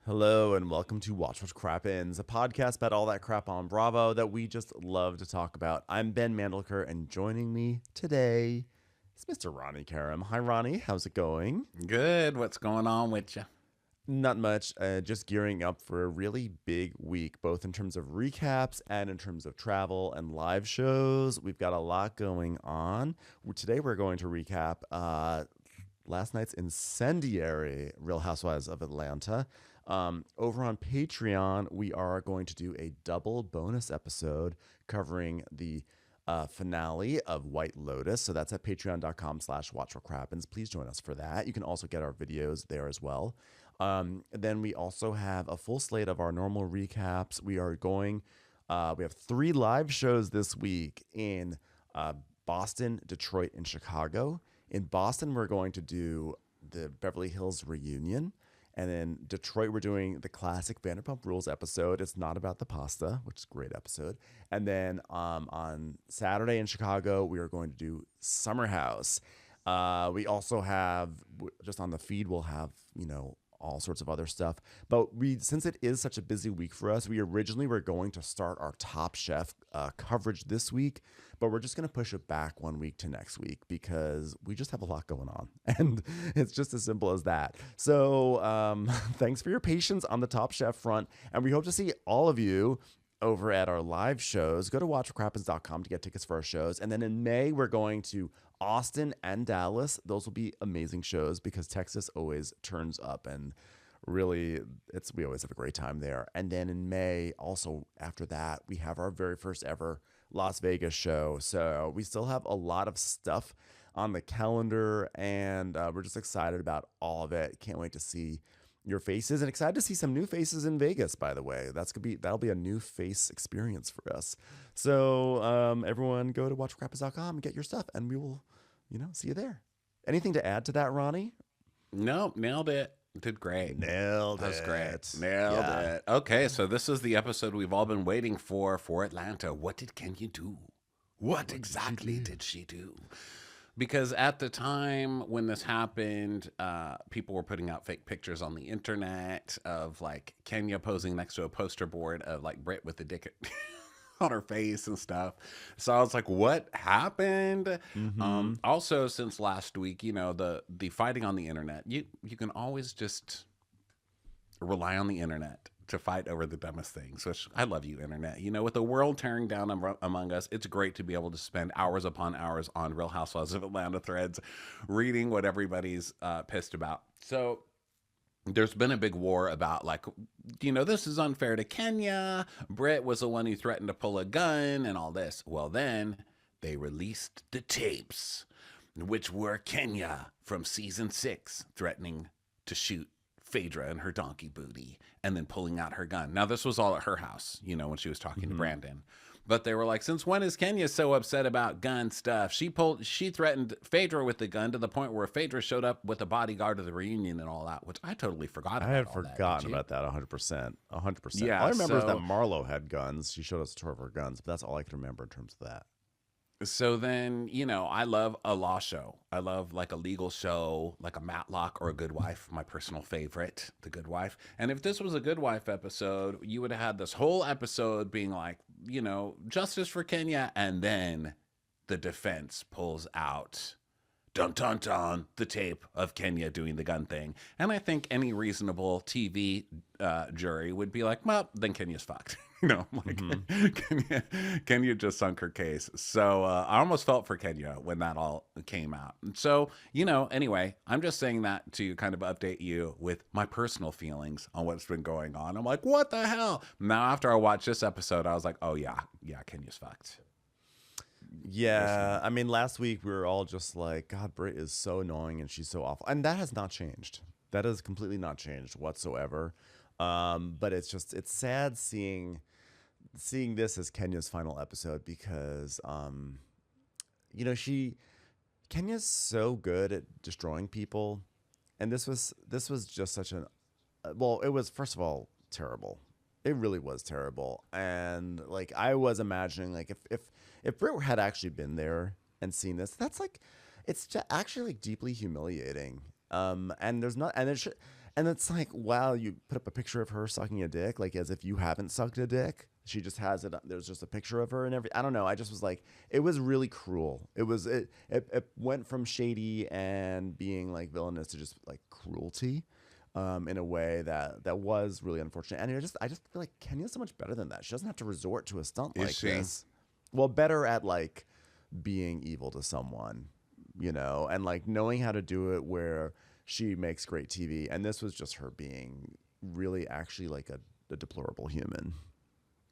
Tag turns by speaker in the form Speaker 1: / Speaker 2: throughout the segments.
Speaker 1: Hello and welcome to Watch What Crappens, a podcast about all that crap on Bravo that we just love to talk about. I'm Ben Mandelker, and joining me today is Mr. Ronnie Karam. Hi, Ronnie. How's it going?
Speaker 2: Good. What's going on with you?
Speaker 1: Not much. Just gearing up for a really big week, both in terms of recaps and in terms of travel and live shows. We've got a lot going on. Today we're going to recap last night's incendiary Real Housewives of Atlanta. Over on Patreon, we are going to do a double bonus episode covering the finale of White Lotus. So that's at patreon.com/watchwhatcrappens. Please join us for that. You can also get our videos there as well. Then we also have a full slate of our normal recaps. We have 3 live shows this week in Boston, Detroit, and Chicago. In Boston, we're going to do the Beverly Hills reunion. And in Detroit, we're doing the classic Vanderpump Rules episode. It's not about the pasta, which is a great episode. And then on Saturday in Chicago, we are going to do Summer House. We also have, just on the feed, we'll have, all sorts of other stuff. But since it is such a busy week for us, we originally were going to start our Top Chef coverage this week, but we're just going to push it back 1 week to next week because we just have a lot going on. And it's just as simple as that. So thanks for your patience on the Top Chef front. And we hope to see all of you over at our live shows. Go to watchcrappens.com to get tickets for our shows. And then in May, we're going to Austin and Dallas. Those will be amazing shows because Texas always turns up, and really we always have a great time there. And then in May, also after that, we have our very first ever Las Vegas show. So we still have a lot of stuff on the calendar, and we're just excited about all of it. Can't wait to see your faces, and excited to see some new faces in Vegas, by the way. That'll be a new face experience for us. So everyone go to watchcrappens.com and get your stuff, and we will, see you there. Anything to add to that, Ronnie?
Speaker 2: Nope, nailed it. Did great.
Speaker 1: Nailed it.
Speaker 2: That was great. Nailed it. Okay, so this is the episode we've all been waiting for Atlanta. What did Kenya do? What exactly did she do? Because at the time when this happened, people were putting out fake pictures on the internet of like Kenya posing next to a poster board of like Brit with the dick on her face and stuff. So I was like, what happened?
Speaker 1: Mm-hmm.
Speaker 2: Also, since last week, the fighting on the internet, you can always just rely on the internet to fight over the dumbest things, which I love you, internet. With the world tearing down among us, it's great to be able to spend hours upon hours on Real Housewives of Atlanta threads, reading what everybody's pissed about. So there's been a big war about like, this is unfair to Kenya. Brit was the one who threatened to pull a gun and all this. Well, then they released the tapes, which were Kenya from season 6 threatening to shoot Phaedra and her donkey booty and then pulling out her gun. Now, this was all at her house, when she was talking to Brandon. But they were like, since when is Kenya so upset about gun stuff? She threatened Phaedra with the gun to the point where Phaedra showed up with a bodyguard to the reunion and all that, which I totally forgot about.
Speaker 1: I had forgotten about that 100%. 100%.
Speaker 2: Yeah,
Speaker 1: all I remember is that Marlo had guns. She showed us a tour of her guns, but that's all I can remember in terms of that.
Speaker 2: So then, I love a law show. I love like a legal show, like a Matlock or a Good Wife, my personal favorite, The Good Wife. And if this was a Good Wife episode, you would have had this whole episode being like, justice for Kenya. And then the defense pulls out, dun, dun, dun, the tape of Kenya doing the gun thing. And I think any reasonable TV jury would be like, well, then Kenya's fucked. Kenya just sunk her case. So I almost felt for Kenya when that all came out. So, anyway, I'm just saying that to kind of update you with my personal feelings on what's been going on. I'm like, what the hell? Now, after I watched this episode, I was like, oh, yeah, Kenya's fucked.
Speaker 1: Yeah, I mean, last week we were all just like, God, Brit is so annoying and she's so awful. And that has not changed. That has completely not changed whatsoever. But it's sad seeing this as Kenya's final episode because, Kenya's so good at destroying people. And this was just such it was, first of all, terrible. It really was terrible. And like, I was imagining like if Brit had actually been there and seen this, that's like, it's actually like deeply humiliating. And there's not, and it should, And it's like, wow, you put up a picture of her sucking a dick, like as if you haven't sucked a dick. She just has it. There's just a picture of her and every. I don't know. I just was like, it was really cruel. It went from shady and being like villainous to just like cruelty, in a way that was really unfortunate. And I just feel like Kenya's so much better than that. She doesn't have to resort to a stunt
Speaker 2: Is
Speaker 1: like
Speaker 2: she?
Speaker 1: this. Well, better at like being evil to someone, and like knowing how to do it where she makes great TV. And this was just her being really actually like a deplorable human.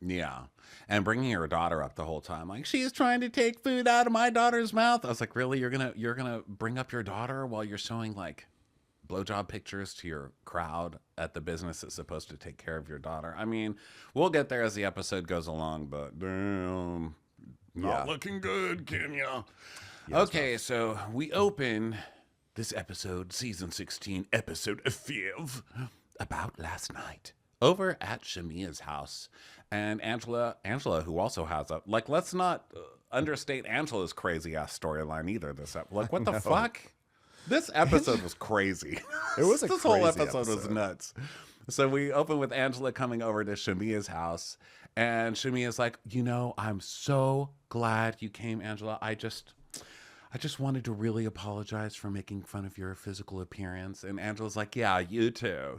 Speaker 2: Yeah. And bringing her daughter up the whole time, like, she's trying to take food out of my daughter's mouth. I was like, really? You're gonna bring up your daughter while you're showing like blowjob pictures to your crowd at the business that's supposed to take care of your daughter? I mean, we'll get there as the episode goes along, but damn, not looking good, Kenya. Yeah, okay, so we open this episode, season 16, episode 5, about last night, over at Shamia's house. And Angela, who also has a, like, let's not understate Angela's crazy ass storyline either. Like, what the fuck? This episode was crazy.
Speaker 1: It was
Speaker 2: this whole episode was nuts. So we open with Angela coming over to Shamia's house, and Shamia's like, I'm so glad you came, Angela. I just wanted to really apologize for making fun of your physical appearance. And Angela's like, yeah, you too.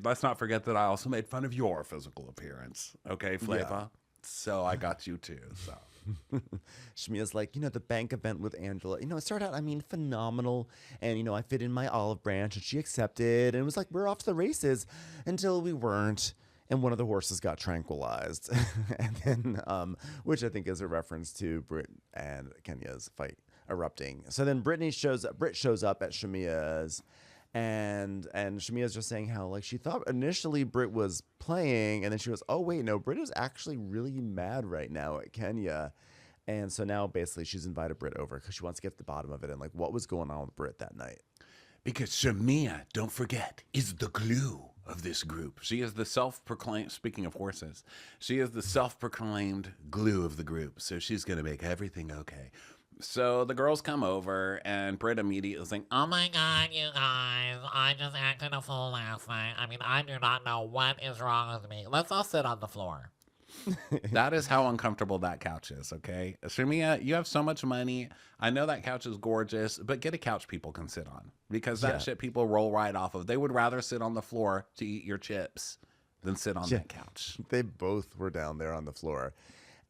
Speaker 2: Let's not forget that I also made fun of your physical appearance. Okay, Flava? Yeah. So I got you too, so.
Speaker 1: Shamia's like, the bank event with Angela, it started out, phenomenal. And, I fit in my olive branch and she accepted. And it was like, we're off to the races until we weren't. And one of the horses got tranquilized. And then, which I think is a reference to Brit and Kenya's fight erupting. So then Brit shows up at Shamia's. And Shamia's just saying how like she thought initially Brit was playing, and then she goes, oh wait, no, Brit is actually really mad right now at Kenya. And so now basically she's invited Brit over because she wants to get to the bottom of it and like what was going on with Brit that night.
Speaker 2: Because Shamia, don't forget, is the glue of this group. She is the self-proclaimed, speaking of horses, she is the self-proclaimed glue of the group. So she's going to make everything okay. So the girls come over, and Brit immediately is like,
Speaker 3: oh my God, you guys, I just acted a fool last night. I do not know what is wrong with me. Let's all sit on the floor.
Speaker 2: That is how uncomfortable that couch is, okay? Shamia, you have so much money. I know that couch is gorgeous, but get a couch people can sit on. Because that shit people roll right off of. They would rather sit on the floor to eat your chips than sit on that couch.
Speaker 1: They both were down there on the floor.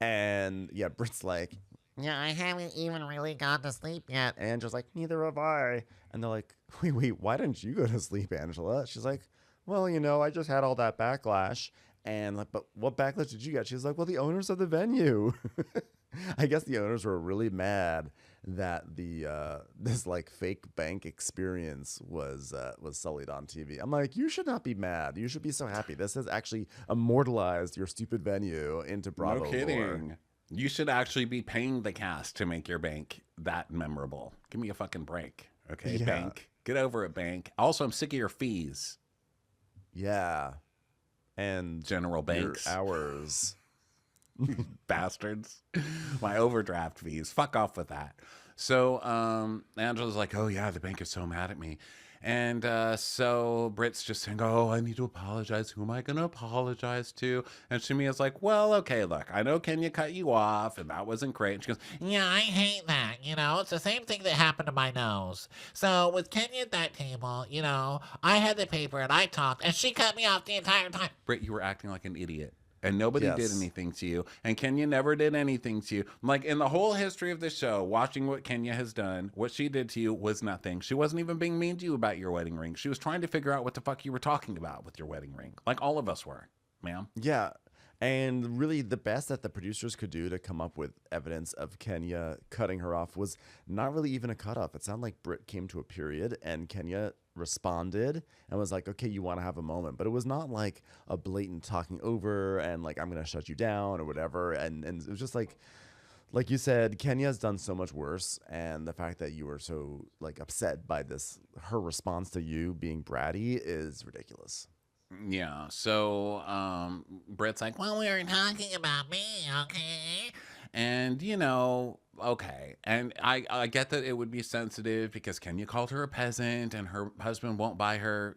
Speaker 1: And yeah, Brit's like,
Speaker 3: yeah, I haven't even really gone to sleep yet.
Speaker 1: Angela's like, neither have I. And they're like, wait, why didn't you go to sleep, Angela? She's like, well, I just had all that backlash. And like, but what backlash did you get? She's like, well, the owners of the venue. I guess the owners were really mad that the this like fake bank experience was sullied on TV. I'm like, you should not be mad. You should be so happy. This has actually immortalized your stupid venue into Bravo.
Speaker 2: No kidding. Lore. You should actually be paying the cast to make your bank that memorable. Give me a fucking break, okay, yeah. Bank? Get over it, bank. Also, I'm sick of your fees.
Speaker 1: Yeah. And
Speaker 2: General Banks.
Speaker 1: Your hours.
Speaker 2: Bastards. My overdraft fees. Fuck off with that. So Angela's like, oh, yeah, the bank is so mad at me. And so Brit's just saying, oh, I need to apologize. Who am I going to apologize to? And Shamia's like, well, okay, look, I know Kenya cut you off, and that wasn't great. And she goes,
Speaker 3: yeah, I hate that. It's the same thing that happened to my nose. So with Kenya at that table, I had the paper, and I talked, and she cut me off the entire time.
Speaker 2: Brit, you were acting like an idiot. And nobody did anything to you. And Kenya never did anything to you. Like, in the whole history of the show, watching what Kenya has done, what she did to you was nothing. She wasn't even being mean to you about your wedding ring. She was trying to figure out what the fuck you were talking about with your wedding ring. Like all of us were, ma'am.
Speaker 1: Yeah. And really the best that the producers could do to come up with evidence of Kenya cutting her off was not really even a cutoff. It sounded like Brit came to a period and Kenya responded and was like, okay, you want to have a moment. But it was not like a blatant talking over and like, I'm going to shut you down or whatever. And it was just like you said, Kenya's done so much worse. And the fact that you were so like upset by her response to you being bratty is ridiculous.
Speaker 2: Yeah, so Brit's like, well, we were talking about me, okay? And, okay. And I get that it would be sensitive because Kenya called her a peasant and her husband won't buy her,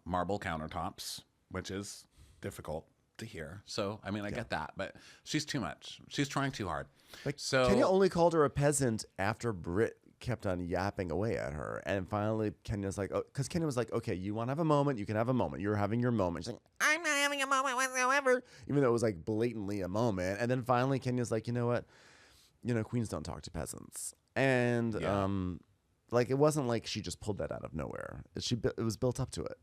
Speaker 2: marble countertops, which is difficult to hear. So, I mean, I get that, but she's too much. She's trying too hard.
Speaker 1: Like,
Speaker 2: So,
Speaker 1: Kenya only called her a peasant after Brit kept on yapping away at her. And finally, Kenya's like, because Kenya was like, okay, you want to have a moment? You can have a moment. You're having your moment. She's like, I'm not having a moment whatsoever. Even though it was like blatantly a moment. And then finally, Kenya's like, you know what? Queens don't talk to peasants. And like, it wasn't like she just pulled that out of nowhere. It was built up to it.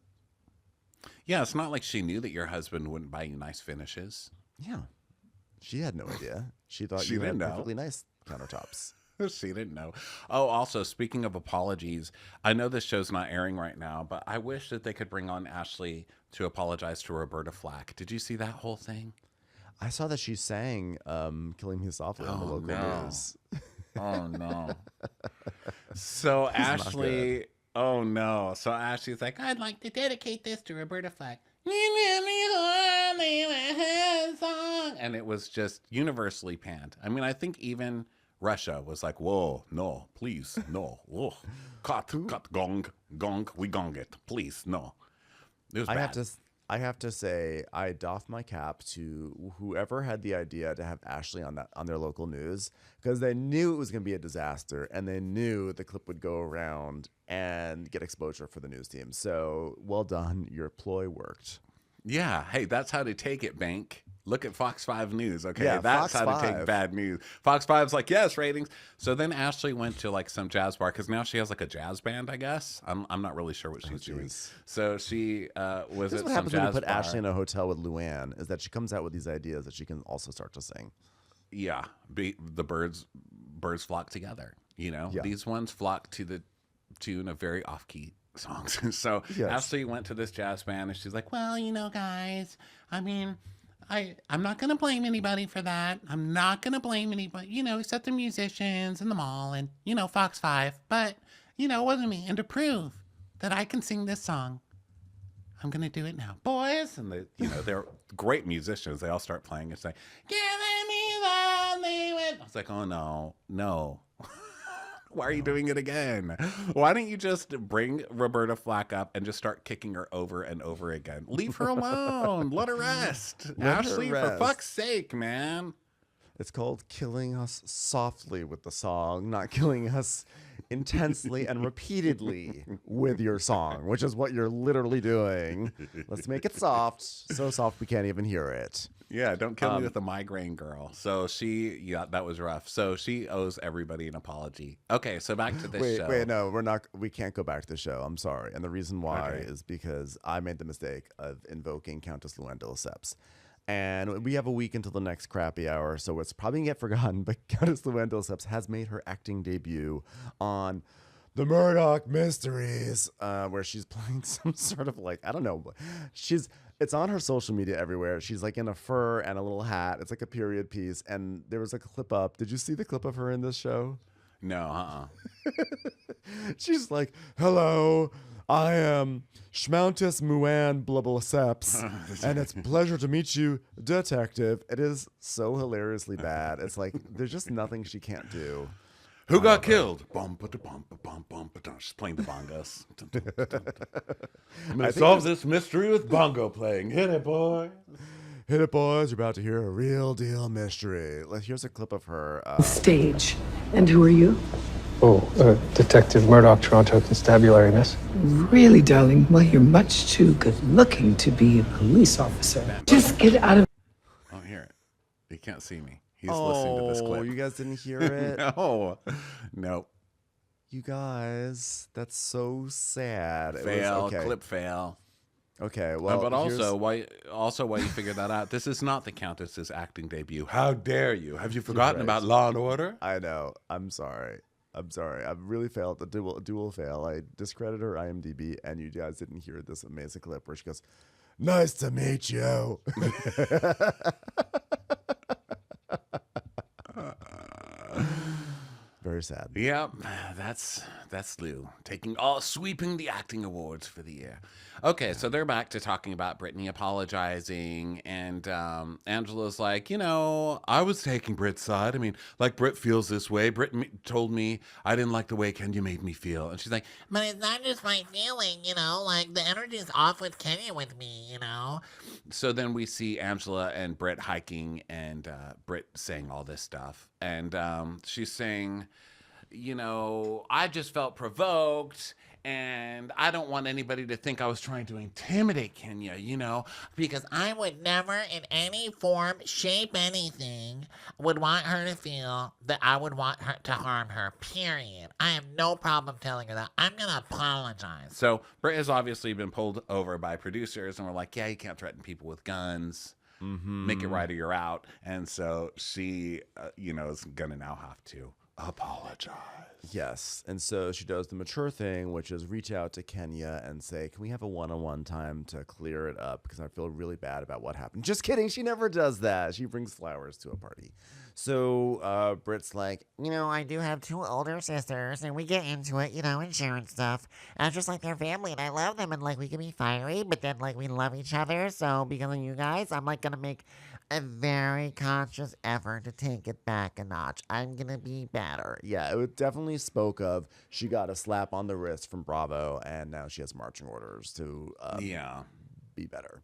Speaker 2: yeah, it's not like she knew that your husband wouldn't buy you nice finishes.
Speaker 1: Yeah. She had no idea. She thought
Speaker 2: She
Speaker 1: you had
Speaker 2: didn't know.
Speaker 1: perfectly nice countertops.
Speaker 2: She didn't know. Oh, also, speaking of apologies, I know this show's not airing right now, but I wish that they could bring on Ashley to apologize to Roberta Flack. Did you see that whole thing?
Speaker 1: I saw that she sang Killing Me Softly on the local news.
Speaker 2: Oh, no. So Ashley, oh, no. So Ashley's like, I'd like to dedicate this to Roberta Flack. And it was just universally panned. I mean, I think even Russia was like, whoa, no, please, no. Whoa. Cut, gong, we gong it. Please, no. It was bad.
Speaker 1: I have to say, I doff my cap to whoever had the idea to have Ashley on their local news, because they knew it was going to be a disaster, and they knew the clip would go around and get exposure for the news team. So well done, your ploy worked.
Speaker 2: Yeah, hey, that's how to take it, Bank. Look at Fox 5 News, okay?
Speaker 1: Yeah,
Speaker 2: that's
Speaker 1: Fox
Speaker 2: how
Speaker 1: 5.
Speaker 2: to take bad news. Fox 5's like, yes, ratings. So then Ashley went to like some jazz bar because now she has like a jazz band, I guess. I'm not really sure what she's doing. So she was
Speaker 1: This is
Speaker 2: at
Speaker 1: what
Speaker 2: some
Speaker 1: happens when you
Speaker 2: jazz
Speaker 1: put
Speaker 2: bar.
Speaker 1: Ashley in a hotel with Luann, is that she comes out with these ideas that she can also start to sing.
Speaker 2: Yeah, the birds flock together.
Speaker 1: Yeah.
Speaker 2: These ones flock to the tune of very off-key songs. So
Speaker 1: Yes.
Speaker 2: Ashley went to this jazz band and she's like, well, guys, I mean, I'm not going to blame anybody for that. I'm not going to blame anybody, except the musicians and the mall and, Fox 5. But, it wasn't me. And to prove that I can sing this song, I'm going to do it now. Boys! And they're great musicians. They all start playing and say, "Killing me lonely with." I was like, oh, no. Why are you doing it again? Why don't you just bring Roberta Flack up and just start kicking her over and over again? Leave her alone. Let her rest. Ashley, for fuck's sake, man.
Speaker 1: It's called Killing Us Softly with the song, not killing us intensely and repeatedly with your song, which is what you're literally doing. Let's make it soft, so soft we can't even hear it.
Speaker 2: Yeah, don't kill me with the migraine girl. So that was rough. So she owes everybody an apology. Okay, so back to this show.
Speaker 1: Wait, no, we can't go back to the show. I'm sorry. And the reason why is because I made the mistake of invoking Countess Luann de Lesseps. And we have a week until the next crappy hour, so it's probably going to get forgotten, but Countess Luann de Lesseps has made her acting debut on The Murdoch Mysteries, where she's playing some sort of like, I don't know, it's on her social media everywhere. She's like in a fur and a little hat. It's like a period piece, and there was like a clip up. Did you see the clip of her in this show?
Speaker 2: No,
Speaker 1: She's like, hello, I am Schmountus Muan Blubbleceps, and it's a pleasure to meet you, detective. It is so hilariously bad. It's like, there's just nothing she can't do.
Speaker 2: Who got killed? She's playing the bongos. I'm going to solve this mystery with bongo playing. Hit it, boy.
Speaker 1: Hit it, boys. You're about to hear a real deal mystery. Here's a clip of her.
Speaker 4: Stage. And who are you?
Speaker 5: Detective Murdoch, Toronto Constabulary, miss.
Speaker 4: Really, darling? Well, you're much too good looking to be a police officer. Just get out of...
Speaker 2: I don't hear it. You can't see me. He's listening to this clip.
Speaker 1: You guys didn't hear it?
Speaker 2: No. Nope.
Speaker 1: You guys, that's so sad.
Speaker 2: Fail. Clip fail.
Speaker 1: Okay, well,
Speaker 2: but why you figured that out? This is not the Countess's acting debut. How dare you? Have you forgotten about Law and Order?
Speaker 1: I know. I'm sorry. I've really failed the dual fail. I discredited her IMDb, and you guys didn't hear this amazing clip where she goes, "Nice to meet you." Very very sad.
Speaker 2: Yep, that's Lou sweeping the acting awards for the year. Okay, so they're back to talking about Brittany apologizing, and Angela's like, I was taking Brit's side. I mean, like, Brit feels this way. Brit told me I didn't like the way Kenya made me feel, and she's like,
Speaker 3: But it's not just my feeling, like the energy's off with Kenya with me.
Speaker 2: So then we see Angela and Brit hiking, and Brit saying all this stuff, and she's saying, I just felt provoked, and I don't want anybody to think I was trying to intimidate Kenya,
Speaker 3: Because I would never in any form, shape, anything, would want her to feel that I would want her to harm her, period. I have no problem telling her that. I'm going to apologize.
Speaker 2: So Brit has obviously been pulled over by producers, and we're like, yeah, you can't threaten people with guns. Make it right or you're out. And so she, is going to now have to apologize.
Speaker 1: Yes. And so she does the mature thing, which is reach out to Kenya and say, can we have a one-on-one time to clear it up? Because I feel really bad about what happened. Just kidding. She never does that. She brings flowers to a party. So Brit's like,
Speaker 3: I do have 2 older sisters, and we get into it, and sharing stuff. And just like their family, and I love them, and we can be fiery, but then we love each other. So because of you guys, I'm gonna make a very conscious effort to take it back a notch. I'm gonna be better.
Speaker 1: yeah, it definitely spoke of she got a slap on the wrist from Bravo, and now she has marching orders to be better.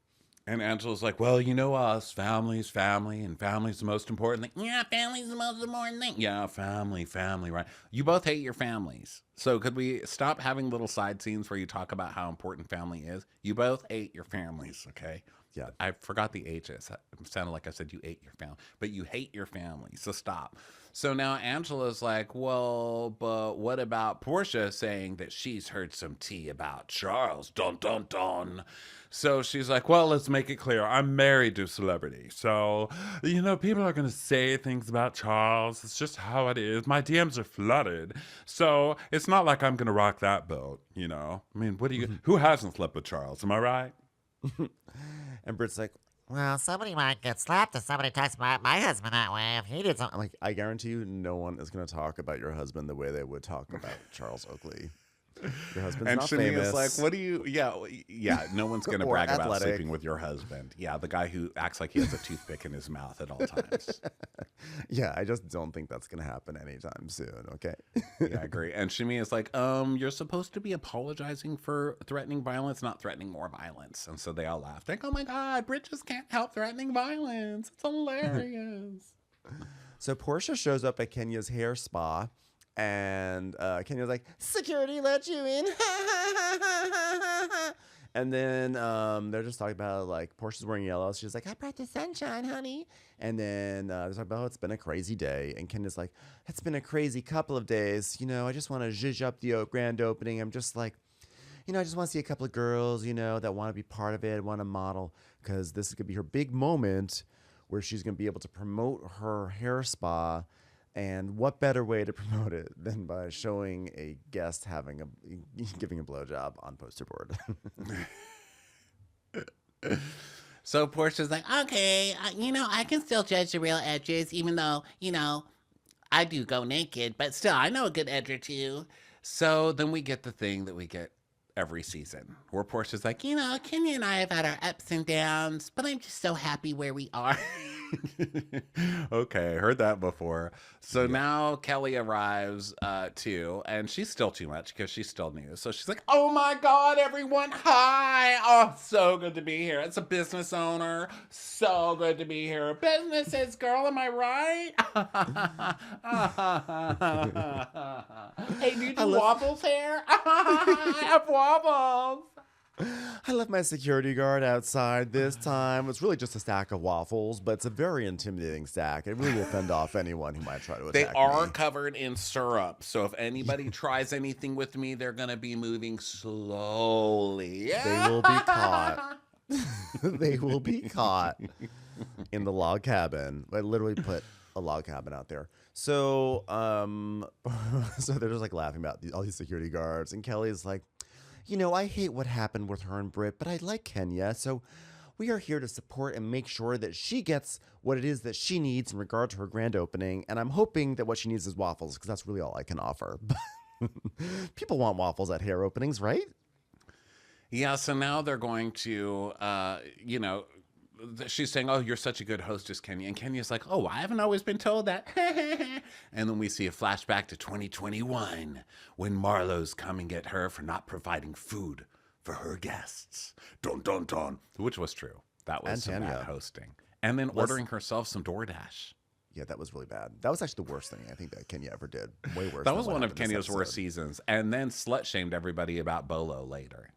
Speaker 2: And Angela's like, well, us, family's family, and family's the most important thing.
Speaker 3: Yeah, family's the most important thing.
Speaker 2: Yeah, family, right? You both hate your families. So could we stop having little side scenes where you talk about how important family is? You both hate your families, okay?
Speaker 1: Yeah.
Speaker 2: I forgot the H's. It sounded like I said you ate your family, but you hate your family, so stop. So now Angela's like, well, but what about Portia saying that she's heard some tea about Charles? Dun, dun, dun. So she's like, well, let's make it clear. I'm married to a celebrity. So, people are going to say things about Charles. It's just how it is. My DMs are flooded. So it's not like I'm going to rock that boat, I mean, who hasn't slept with Charles? Am I right?
Speaker 1: And Brit's like,
Speaker 3: Well, somebody might get slapped if somebody talks about my husband that way. If he did something.
Speaker 1: like, I guarantee you no one is going to talk about your husband the way they would talk about Charles Oakley. Your husband's
Speaker 2: And
Speaker 1: not
Speaker 2: Shania's
Speaker 1: famous.
Speaker 2: like, what do you, yeah, no one's going to
Speaker 1: Or
Speaker 2: brag about
Speaker 1: athletic.
Speaker 2: sleeping with your husband. Yeah, the guy who acts like he has a toothpick in his mouth at all times.
Speaker 1: Yeah, I just don't think that's going to happen anytime soon, okay?
Speaker 2: Yeah, I agree. And Shamia's like, you're supposed to be apologizing for threatening violence, not threatening more violence. And so they all laugh. Like, oh my God, Brit just can't help threatening violence. It's hilarious.
Speaker 1: So Portia shows up at Kenya's hair spa, and Kenya's like, security let you in. And then they're just talking about, like, Portia's wearing yellow. She's like, I brought the sunshine, honey. And then they're talking about, it's been a crazy day. And Kenya's like, it's been a crazy couple of days. I just want to zhuzh up the grand opening. I'm just like, I just want to see a couple of girls, that want to be part of it, want to model. Because this is going to be her big moment where she's going to be able to promote her hair spa. And what better way to promote it than by showing a guest giving a blowjob on poster board?
Speaker 3: So Portia's like, okay, I can still judge the real edges, even though, I do go naked, but still, I know a good edge or two.
Speaker 2: So then we get the thing that we get every season, where Portia's like,
Speaker 3: Kenya and I have had our ups and downs, but I'm just so happy where we are.
Speaker 2: Okay, heard that before. So now Kelly arrives too, and she's still too much because she's still new. So she's like, oh my God, everyone, hi. Oh, so good to be here. It's a business owner. So good to be here. Businesses, girl, am I right? Hey, do you do waffles here? I have waffles.
Speaker 1: I left my security guard outside this time. It's really just a stack of waffles, but it's a very intimidating stack. It really will fend off anyone who might try to attack
Speaker 2: They are
Speaker 1: me.
Speaker 2: covered in syrup, so if anybody tries anything with me, they're going to be moving slowly.
Speaker 1: They will be caught. They will be caught in the log cabin. I literally put a log cabin out there. So, so they're just like laughing about all these security guards, and Kelly's like, I hate what happened with her and Brit, but I like Kenya, so we are here to support and make sure that she gets what it is that she needs in regard to her grand opening. And I'm hoping that what she needs is waffles, because that's really all I can offer. People want waffles at hair openings, right?
Speaker 2: Yeah, so now they're going to, she's saying, oh, you're such a good hostess, Kenya. And Kenya's like, oh, I haven't always been told that. And then we see a flashback to 2021 when Marlo's coming at her for not providing food for her guests. Dun, dun, dun. Which was true. That was some bad hosting. And then ordering herself some DoorDash.
Speaker 1: Yeah, that was really bad. That was actually the worst thing I think that Kenya ever did. Way worse.
Speaker 2: That was one of Kenya's worst seasons. And then slut-shamed everybody about Bolo later.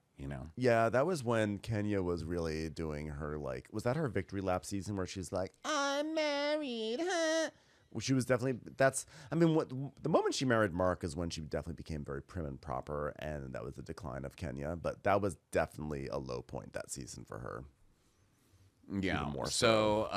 Speaker 1: Yeah, that was when Kenya was really doing her, like, was that her victory lap season where she's like, I'm married, huh? Well, she was definitely, the moment she married Mark is when she definitely became very prim and proper, and that was the decline of Kenya. But that was definitely a low point that season for her.
Speaker 2: Yeah. Even more so.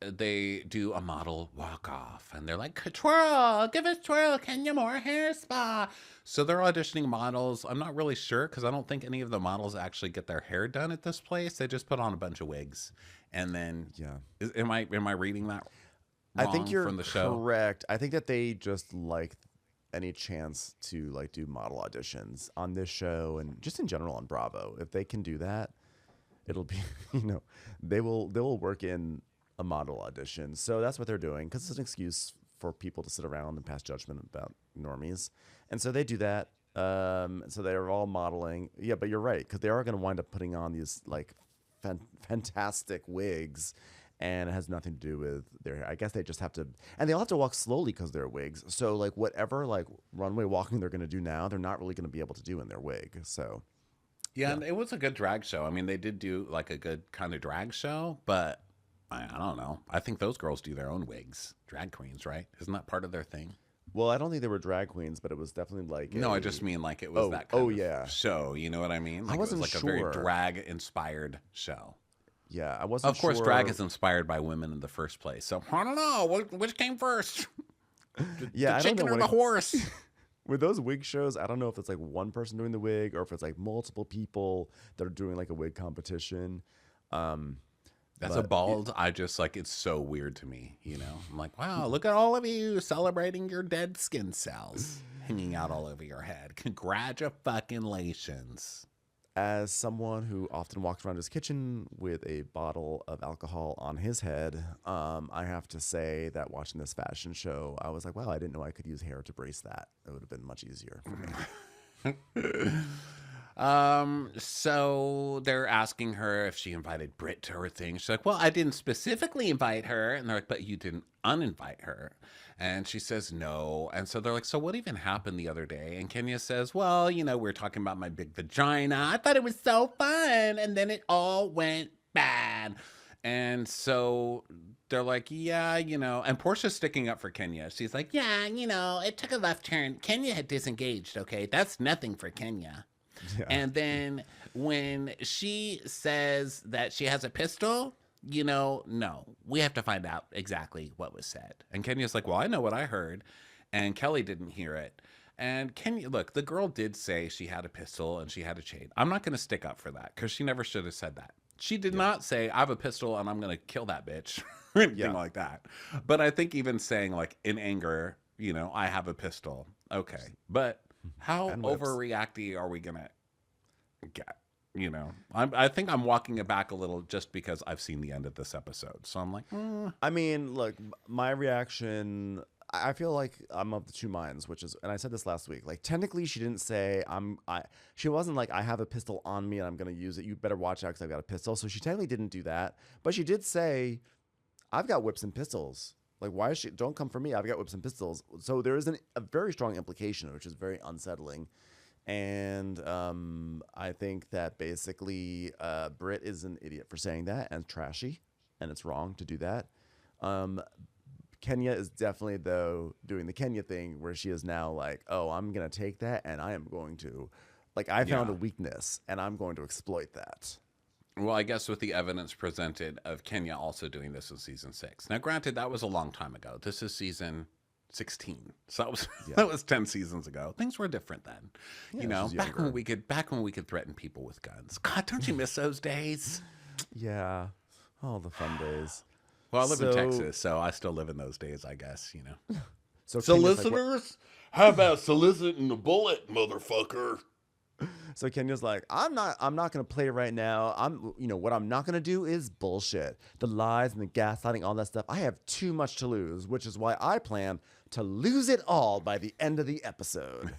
Speaker 2: They do a model walk off and they're like, twirl, give us twirl, Kenya more hair spa. So they're auditioning models. I'm not really sure because I don't think any of the models actually get their hair done at this place. They just put on a bunch of wigs. And then, am I reading that wrong?
Speaker 1: I think you're
Speaker 2: from the show?
Speaker 1: Correct. I think that they just like any chance to like do model auditions on this show and just in general on Bravo. If they can do that, it'll be, they will work in a model audition. So that's what they're doing because it's an excuse for people to sit around and pass judgment about normies. And so they do that. So they're all modeling. Yeah, but you're right, because they are going to wind up putting on these like fantastic wigs, and it has nothing to do with their hair. I guess they just have to, and they'll have to walk slowly because they're wigs. So like whatever like runway walking they're going to do now, they're not really going to be able to do in their wig. So
Speaker 2: yeah, and it was a good drag show. I mean, they did do like a good kind of drag show, but I don't know. I think those girls do their own wigs. Drag queens, right? Isn't that part of their thing?
Speaker 1: Well, I don't think they were drag queens, but it was definitely like
Speaker 2: no, I just mean like it was that kind of show. You know what I mean? Like
Speaker 1: I wasn't
Speaker 2: it was like
Speaker 1: sure.
Speaker 2: a very drag-inspired show.
Speaker 1: Yeah, I wasn't
Speaker 2: Of course,
Speaker 1: sure.
Speaker 2: drag is inspired by women in the first place. So I don't know. Which came first? The chicken or the horse?
Speaker 1: With those wig shows, I don't know if it's like one person doing the wig or if it's like multiple people that are doing like a wig competition.
Speaker 2: As a bald, I just like, it's so weird to me, I'm like, wow, look at all of you celebrating your dead skin cells hanging out all over your head. Congratulations.
Speaker 1: As someone who often walks around his kitchen with a bottle of alcohol on his head, I have to say that watching this fashion show, I was like, wow, I didn't know I could use hair to brace that. It would have been much easier for me.
Speaker 2: So they're asking her if she invited Brit to her thing. She's like, well, I didn't specifically invite her. And they're like, but you didn't uninvite her. And she says no. And so they're like, so what even happened the other day? And Kenya says, well, we were talking about my big vagina. I thought it was so fun. And then it all went bad. And so they're like, yeah, and Portia's sticking up for Kenya. She's like, yeah, it took a left turn. Kenya had disengaged. Okay. That's nothing for Kenya. Yeah. And then when she says that she has a pistol, no, we have to find out exactly what was said. And Kenya's like, well, I know what I heard. And Kelly didn't hear it. And Kenya, look, the girl did say she had a pistol and she had a chain. I'm not going to stick up for that because she never should have said that. She did not say, I have a pistol and I'm going to kill that bitch or anything like that. But I think even saying like in anger, I have a pistol. Okay. But how overreacty are we going to get? I think I'm walking it back a little just because I've seen the end of this episode. So I'm like,
Speaker 1: I mean, look, my reaction, I feel like I'm of the two minds, which is, and I said this last week, like technically she didn't say she wasn't like, I have a pistol on me and I'm going to use it. You better watch out because I've got a pistol. So she technically didn't do that, but she did say, I've got whips and pistols. Like, why is she, don't come for me. I've got whips and pistols. So there is a very strong implication, which is very unsettling. And I think that basically Brit is an idiot for saying that and trashy, and it's wrong to do that. Kenya is definitely, though, doing the Kenya thing where she is now like, oh, I'm going to take that and I am going to, like, I found a weakness and I'm going to exploit that.
Speaker 2: Well, I guess with the evidence presented of Kenya also doing this in season 6. Now, granted, that was a long time ago. This is season 16. So that was 10 seasons ago. Things were different then. Back when we could threaten people with guns. God, don't you miss those days?
Speaker 1: Yeah. Oh, the fun days.
Speaker 2: Well, I live in
Speaker 1: So-
Speaker 2: Texas, so I still live in those days, I guess, you know.
Speaker 1: So Kenya's like,
Speaker 2: how about soliciting the bullet, motherfucker?
Speaker 1: So Kenya's like, I'm not gonna play right now. What I'm not gonna do is bullshit. The lies and the gaslighting, all that stuff. I have too much to lose, which is why I plan to lose it all by the end of the episode.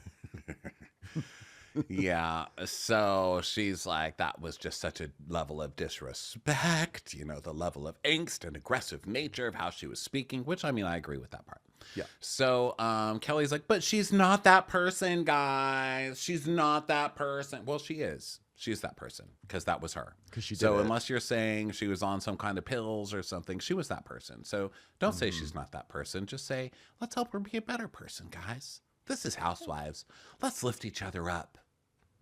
Speaker 2: Yeah, so she's like, that was just such a level of disrespect, you know, the level of angst and aggressive nature of how she was speaking, which, I mean, I agree with that part.
Speaker 1: Yeah.
Speaker 2: So Kelly's like, but she's not that person, guys. She's not that person. Well, she is. She's that person because that was her.
Speaker 1: 'Cause she did
Speaker 2: so
Speaker 1: it.
Speaker 2: unless you're saying she was on some kind of pills or something, she was that person. So don't say she's not that person. Just say, let's help her be a better person, guys. This is Housewives. Let's lift each other up.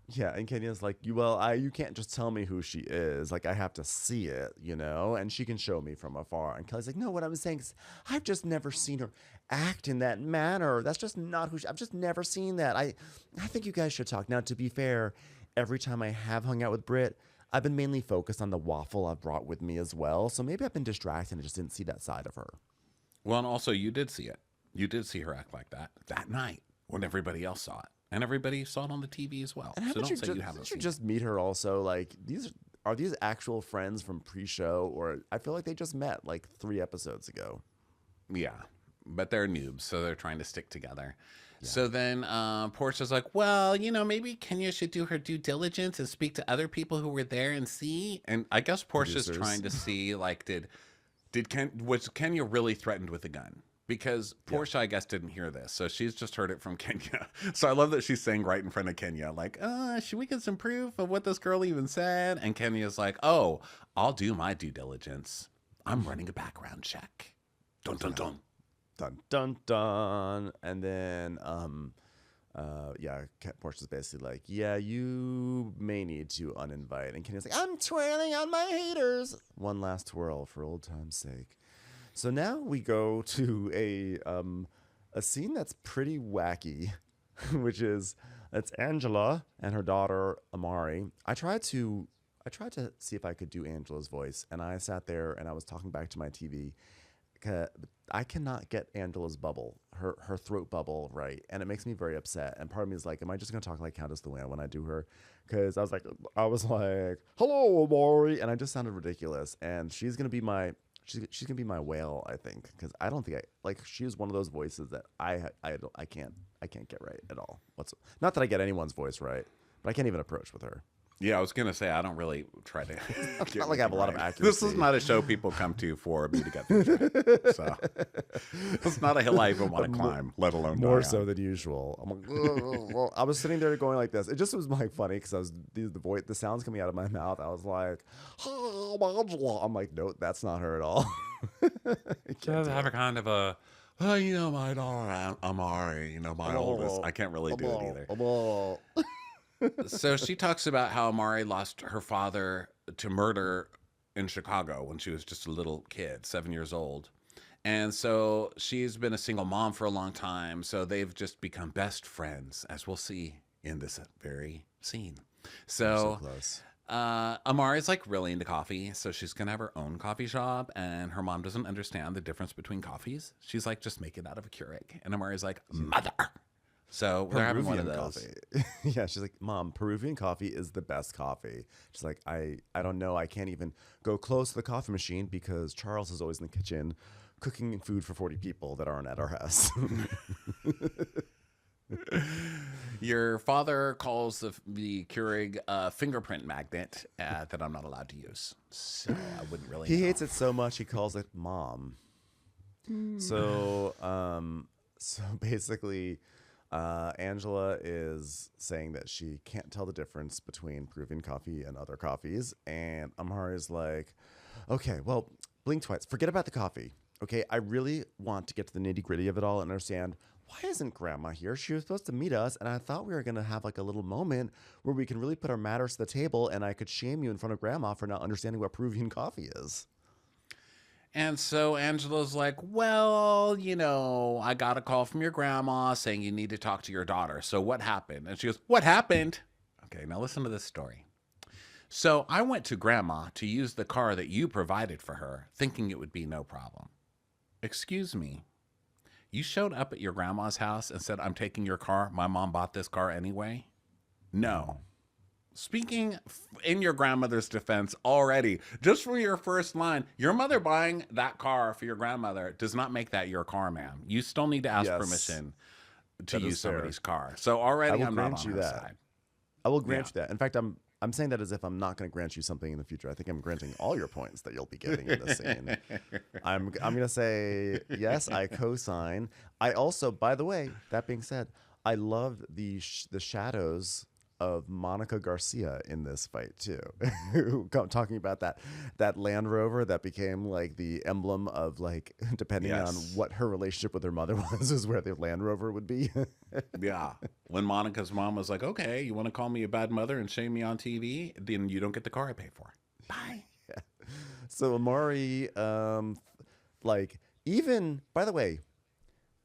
Speaker 1: Yeah, and Kenya's like, you can't just tell me who she is. Like, I have to see it, and she can show me from afar. And Kelly's like, no, what I'm saying is I've just never seen her act in that manner. That's just not who I've just never seen that. I think you guys should talk. Now, to be fair, every time I have hung out with Brit, I've been mainly focused on the waffle I've brought with me as well. So maybe I've been distracted and just didn't see that side of her.
Speaker 2: Well, and also you did see it. You did see her act like that night when everybody else saw it. And everybody saw it on the TV as well.
Speaker 1: And
Speaker 2: So don't say you
Speaker 1: didn't
Speaker 2: haven't
Speaker 1: you
Speaker 2: seen
Speaker 1: just meet her also? Like, are these actual friends from pre-show? Or I feel like they just met like 3 episodes ago.
Speaker 2: it. Yeah, but they're noobs, so they're trying to stick together. Yeah. So then Portia's like, well, maybe Kenya should do her due diligence and speak to other people who were there and see. And I guess Portia's
Speaker 1: Producers.
Speaker 2: trying to see, like, was Kenya really threatened with a gun? Because Portia, I guess, didn't hear this. So she's just heard it from Kenya. So I love that she's saying right in front of Kenya, like, should we get some proof of what this girl even said? And Kenya's like, oh, I'll do my due diligence. I'm running a background check. Dun, dun, dun.
Speaker 1: Dun dun dun. And then Portia's basically like, yeah, you may need to uninvite. And Kenya's like, I'm twirling on my haters. One last twirl for old time's sake. So now we go to a scene that's pretty wacky, which is it's Angela and her daughter Amari. I tried to see if I could do Angela's voice, and I sat there and I was talking back to my TV. I cannot get Angela's bubble, her throat bubble right, and it makes me very upset. And part of me is like, am I just gonna talk like Countess Luann when I do her? Because I was like, hello Amari, and I just sounded ridiculous. And she's gonna be my whale, I think, because I don't think she is one of those voices that I can't get right at all. Not that I get anyone's voice right, but I can't even approach with her.
Speaker 2: Yeah, I was going to say, I don't really try to.
Speaker 1: It's not like I have a lot of accuracy.
Speaker 2: This is not a show people come to for me to get things right. So it's not a hill I even want to climb, let alone
Speaker 1: more
Speaker 2: die
Speaker 1: so
Speaker 2: on.
Speaker 1: than usual. I'm like, well, I was sitting there going like this. It just was like funny because I was the sounds coming out of my mouth. I was like, oh, Angela. I'm like, no, that's not her at all.
Speaker 2: Just have a kind of a, my daughter Amari, my oldest. I can't really do it either. So she talks about how Amari lost her father to murder in Chicago when she was just a little kid, 7 years old. And so she's been a single mom for a long time. So they've just become best friends, as we'll see in this very scene. So
Speaker 1: close.
Speaker 2: Amari's like really into coffee. So she's going to have her own coffee shop. And her mom doesn't understand the difference between coffees. She's like, just make it out of a Keurig. And Amari's like, mother. So they're having one of those.
Speaker 1: Coffee. Yeah, she's like, Mom, Peruvian coffee is the best coffee. She's like, I don't know. I can't even go close to the coffee machine because Charles is always in the kitchen cooking food for 40 people that aren't at our house.
Speaker 2: Your father calls the Keurig fingerprint magnet that I'm not allowed to use. So I wouldn't really
Speaker 1: He
Speaker 2: know.
Speaker 1: hates it so much he calls it Mom. So basically, Angela is saying that she can't tell the difference between Peruvian coffee and other coffees. And Amari's like, okay, well, blink twice. Forget about the coffee. Okay, I really want to get to the nitty gritty of it all and understand, why isn't Grandma here? She was supposed to meet us, and I thought we were going to have like a little moment where we can really put our matters to the table, and I could shame you in front of Grandma for not understanding what Peruvian coffee is.
Speaker 2: And so Angela's like, well, I got a call from your grandma saying you need to talk to your daughter. So what happened? And she goes, what happened? Okay, now listen to this story. So I went to Grandma to use the car that you provided for her, thinking it would be no problem. Excuse me. You showed up at your grandma's house and said, I'm taking your car. My mom bought this car anyway. No. Speaking in your grandmother's defense already, just from your first line, your mother buying that car for your grandmother does not make that your car, ma'am. You still need to ask permission to use somebody's car. So already I'm not on her side.
Speaker 1: I will grant you that. In fact, I'm saying that as if I'm not going to grant you something in the future. I think I'm granting all your points that you'll be getting in this scene. I'm going to say, yes, I co-sign. I also, by the way, that being said, I loved the shadows of Monica Garcia in this fight too. Talking about that Land Rover that became like the emblem of like, depending on what her relationship with her mother was, is where the Land Rover would be.
Speaker 2: Yeah. When Monica's mom was like, okay, you want to call me a bad mother and shame me on TV? Then you don't get the car I paid for. Bye.
Speaker 1: Yeah. So Amari, like, even, by the way,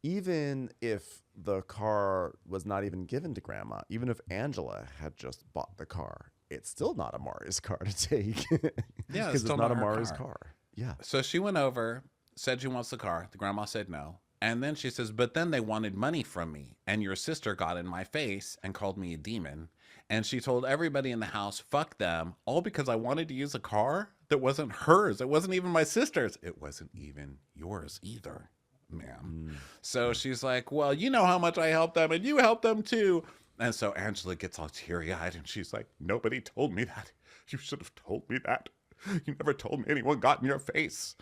Speaker 1: even if the car was not even given to Grandma, even if Angela had just bought the car, it's still not Amari's car to take.
Speaker 2: Yeah,
Speaker 1: because it's not Amari's car. Yeah.
Speaker 2: So she went over, said she wants the car. The grandma said no. And then she says, but then they wanted money from me. And your sister got in my face and called me a demon. And she told everybody in the house, fuck them, all because I wanted to use a car that wasn't hers. It wasn't even my sister's. It wasn't even yours either, ma'am. So she's like, well, you know how much I helped them and you helped them too. And so Angela gets all teary-eyed and she's like, nobody told me that. You should have told me that. You never told me anyone got in your face.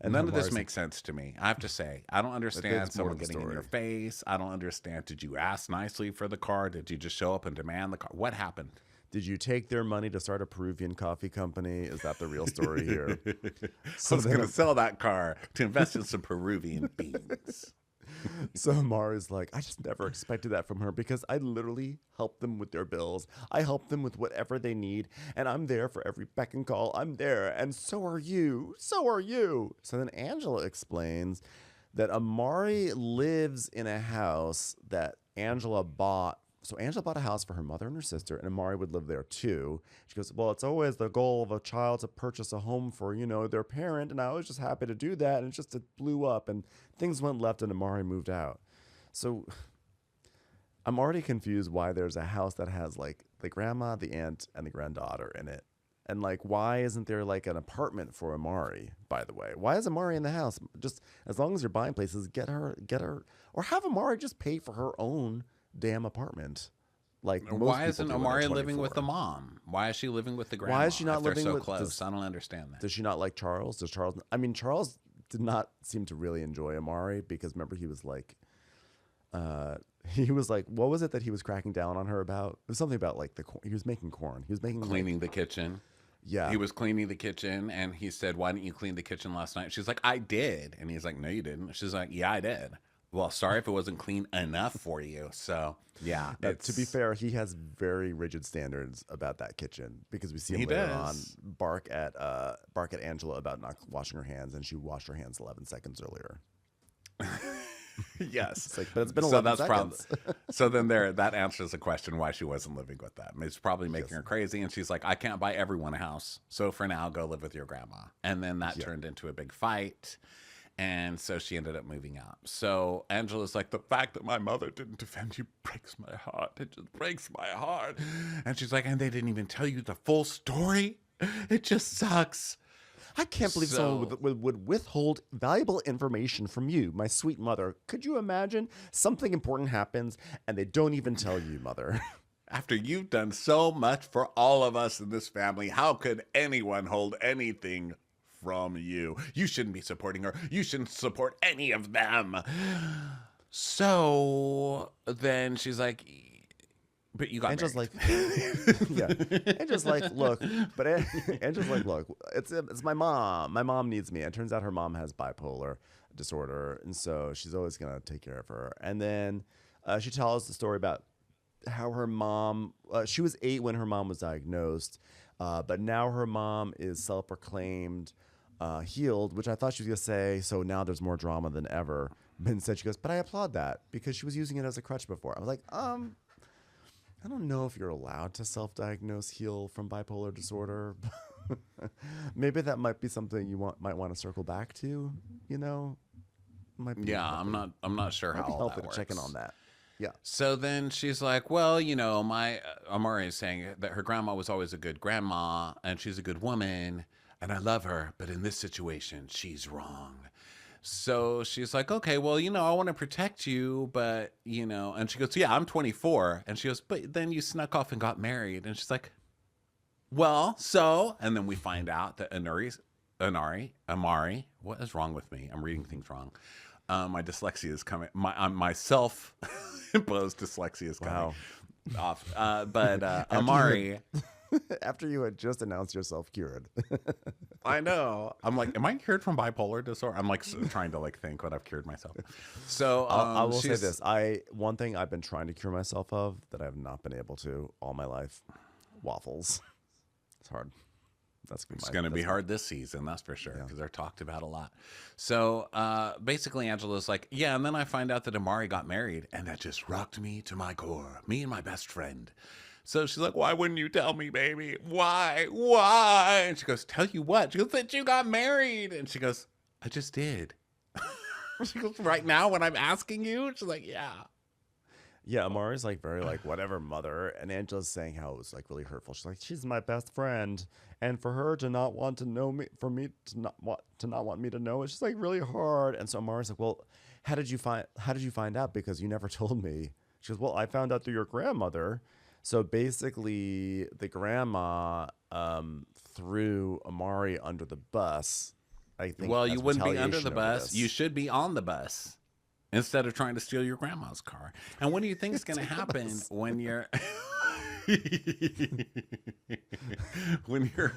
Speaker 2: And none of this makes sense to me. I have to say, I don't understand someone getting in your face. I don't understand. Did you ask nicely for the car? Did you just show up and demand the car? What happened?
Speaker 1: Did you take their money to start a Peruvian coffee company? Is that the real story here?
Speaker 2: So I was going to sell that car to invest in some Peruvian beans.
Speaker 1: So Amari's like, I just never expected that from her because I literally help them with their bills. I help them with whatever they need. And I'm there for every beck and call. I'm there. And so are you. So are you. So then Angela explains that Amari lives in a house that Angela bought. So Angela bought a house for her mother and her sister, and Amari would live there too. She goes, well, it's always the goal of a child to purchase a home for, their parent, and I was just happy to do that, and it blew up, and things went left, and Amari moved out. So I'm already confused why there's a house that has, like, the grandma, the aunt, and the granddaughter in it. And, like, why isn't there, like, an apartment for Amari, by the way? Why is Amari in the house? Just as long as you're buying places, get her, or have Amari just pay for her own damn apartment. Like,
Speaker 2: why isn't Amari living with the mom? Why is she living with the grandma?
Speaker 1: Why is she not living
Speaker 2: so
Speaker 1: with
Speaker 2: close? I don't understand that.
Speaker 1: Does she not like Charles? Charles did not seem to really enjoy Amari because remember he was like what was it that he was cracking down on her about? It was something about like he was making corn. He was making
Speaker 2: cleaning the kitchen.
Speaker 1: Yeah.
Speaker 2: He was cleaning the kitchen and he said, why didn't you clean the kitchen last night? She's like, I did. And he's like, no, you didn't. She's like, yeah, I did. Well, sorry if it wasn't clean enough for you. So, yeah.
Speaker 1: To be fair, he has very rigid standards about that kitchen because we see him later on bark at Angela about not washing her hands, and she washed her hands 11 seconds earlier.
Speaker 2: Yes.
Speaker 1: It's like, but it's been 11 seconds.
Speaker 2: So then that answers the question why she wasn't living with them. It's probably making her crazy. And she's like, I can't buy everyone a house. So for now, go live with your grandma. And then that turned into a big fight. And so she ended up moving out. So Angela's like, the fact that my mother didn't defend you breaks my heart. It just breaks my heart. And she's like, and they didn't even tell you the full story? It just sucks.
Speaker 1: I can't believe someone would withhold valuable information from you, my sweet mother. Could you imagine something important happens and they don't even tell you, mother?
Speaker 2: After you've done so much for all of us in this family, how could anyone hold anything from you? You shouldn't be supporting her. You shouldn't support any of them. So then she's like, but you got
Speaker 1: Angela's
Speaker 2: married.
Speaker 1: like, yeah. Angela's like, look, but Angela's like, look, it's my mom. My mom needs me. And it turns out her mom has bipolar disorder, and so she's always gonna take care of her. And then she tells the story about how her mom. She was 8 when her mom was diagnosed, but now her mom is self-proclaimed healed, which I thought she was gonna say. So now there's more drama than ever. But instead she goes, but I applaud that because she was using it as a crutch before. I was like, I don't know if you're allowed to self-diagnose heal from bipolar disorder. Maybe that might be something you might want to circle back to, you know? Might be
Speaker 2: Yeah, I'm not sure how
Speaker 1: might be
Speaker 2: all
Speaker 1: helpful
Speaker 2: that
Speaker 1: to check in
Speaker 2: works.
Speaker 1: on that. Yeah.
Speaker 2: So then she's like, well, you know, my Amari is saying that her grandma was always a good grandma and she's a good woman and I love her, but in this situation, she's wrong. So she's like, okay, well, you know, I want to protect you, but, you know, and she goes, yeah, I'm 24. And she goes, but then you snuck off and got married. And she's like, well, so, and then we find out that Amari, what is wrong with me? I'm reading things wrong. My dyslexia is coming. My self-imposed dyslexia is coming off. But Amari,
Speaker 1: After you had just announced yourself cured.
Speaker 2: I know. I'm like, am I cured from bipolar disorder? I'm like trying to like think what I've cured myself. So
Speaker 1: I will say this: one thing I've been trying to cure myself of that I've not been able to all my life: waffles. It's hard.
Speaker 2: It's going to be hard this season, that's for sure, because they're talked about a lot. So basically, Angela's like, yeah, and then I find out that Amari got married, and that just rocked me to my core, me and my best friend. So she's like, why wouldn't you tell me, baby? Why? Why? And she goes, tell you what? She goes, that you got married. And she goes, I just did. She goes, right now when I'm asking you? She's like, yeah.
Speaker 1: Yeah, Amari's like very like whatever mother, and Angela's saying how it was like really hurtful. She's like, she's my best friend, and for her to not want to know me, for me to not want me to know, it's just like really hard. And so Amari's like, well, how did you find out? Because you never told me. She goes, well, I found out through your grandmother. So basically, the grandma threw Amari under the bus. I think.
Speaker 2: Well, you wouldn't be under
Speaker 1: retaliation
Speaker 2: the
Speaker 1: over
Speaker 2: bus.
Speaker 1: this.
Speaker 2: You should be on the bus instead of trying to steal your grandma's car. And what do you think is going to happen when you're when you're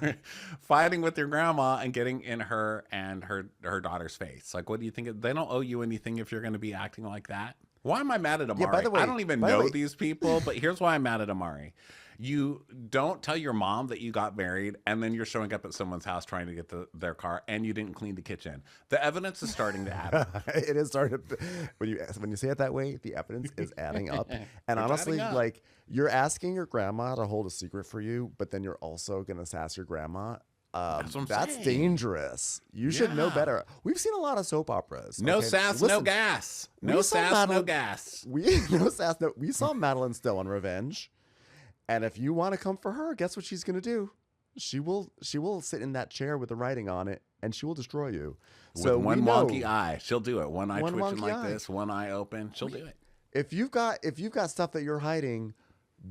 Speaker 2: fighting with your grandma and getting in her and her daughter's face? Like, what do you think? They don't owe you anything if you're going to be acting like that. Why am I mad at Amari?
Speaker 1: Yeah, by the way,
Speaker 2: I don't even know these people, but here's why I'm mad at Amari. You don't tell your mom that you got married, and then you're showing up at someone's house trying to get their car, and you didn't clean the kitchen. The evidence is starting to add up.
Speaker 1: It is starting to, when you say it that way, the evidence is adding up. And honestly,
Speaker 2: adding up.
Speaker 1: like, you're asking your grandma to hold a secret for you, but then you're also gonna sass your grandma.
Speaker 2: That's what I'm
Speaker 1: That's
Speaker 2: saying.
Speaker 1: dangerous. You should know
Speaker 2: Yeah.
Speaker 1: better. We've seen a lot of soap operas.
Speaker 2: No
Speaker 1: okay?
Speaker 2: sass, no
Speaker 1: Listen,
Speaker 2: gas.
Speaker 1: we
Speaker 2: No
Speaker 1: saw
Speaker 2: sass, no
Speaker 1: Madeline-
Speaker 2: gas.
Speaker 1: We saw Madeline Stowe on Revenge, and if you want to come for her, guess what she's gonna do? She will sit in that chair with the writing on it, and she will destroy you. So
Speaker 2: With one
Speaker 1: we know,
Speaker 2: wonky eye, she'll do it. One eye
Speaker 1: One
Speaker 2: twitching
Speaker 1: wonky
Speaker 2: like
Speaker 1: eye.
Speaker 2: this, one eye open, she'll do it.
Speaker 1: if you've got stuff that you're hiding,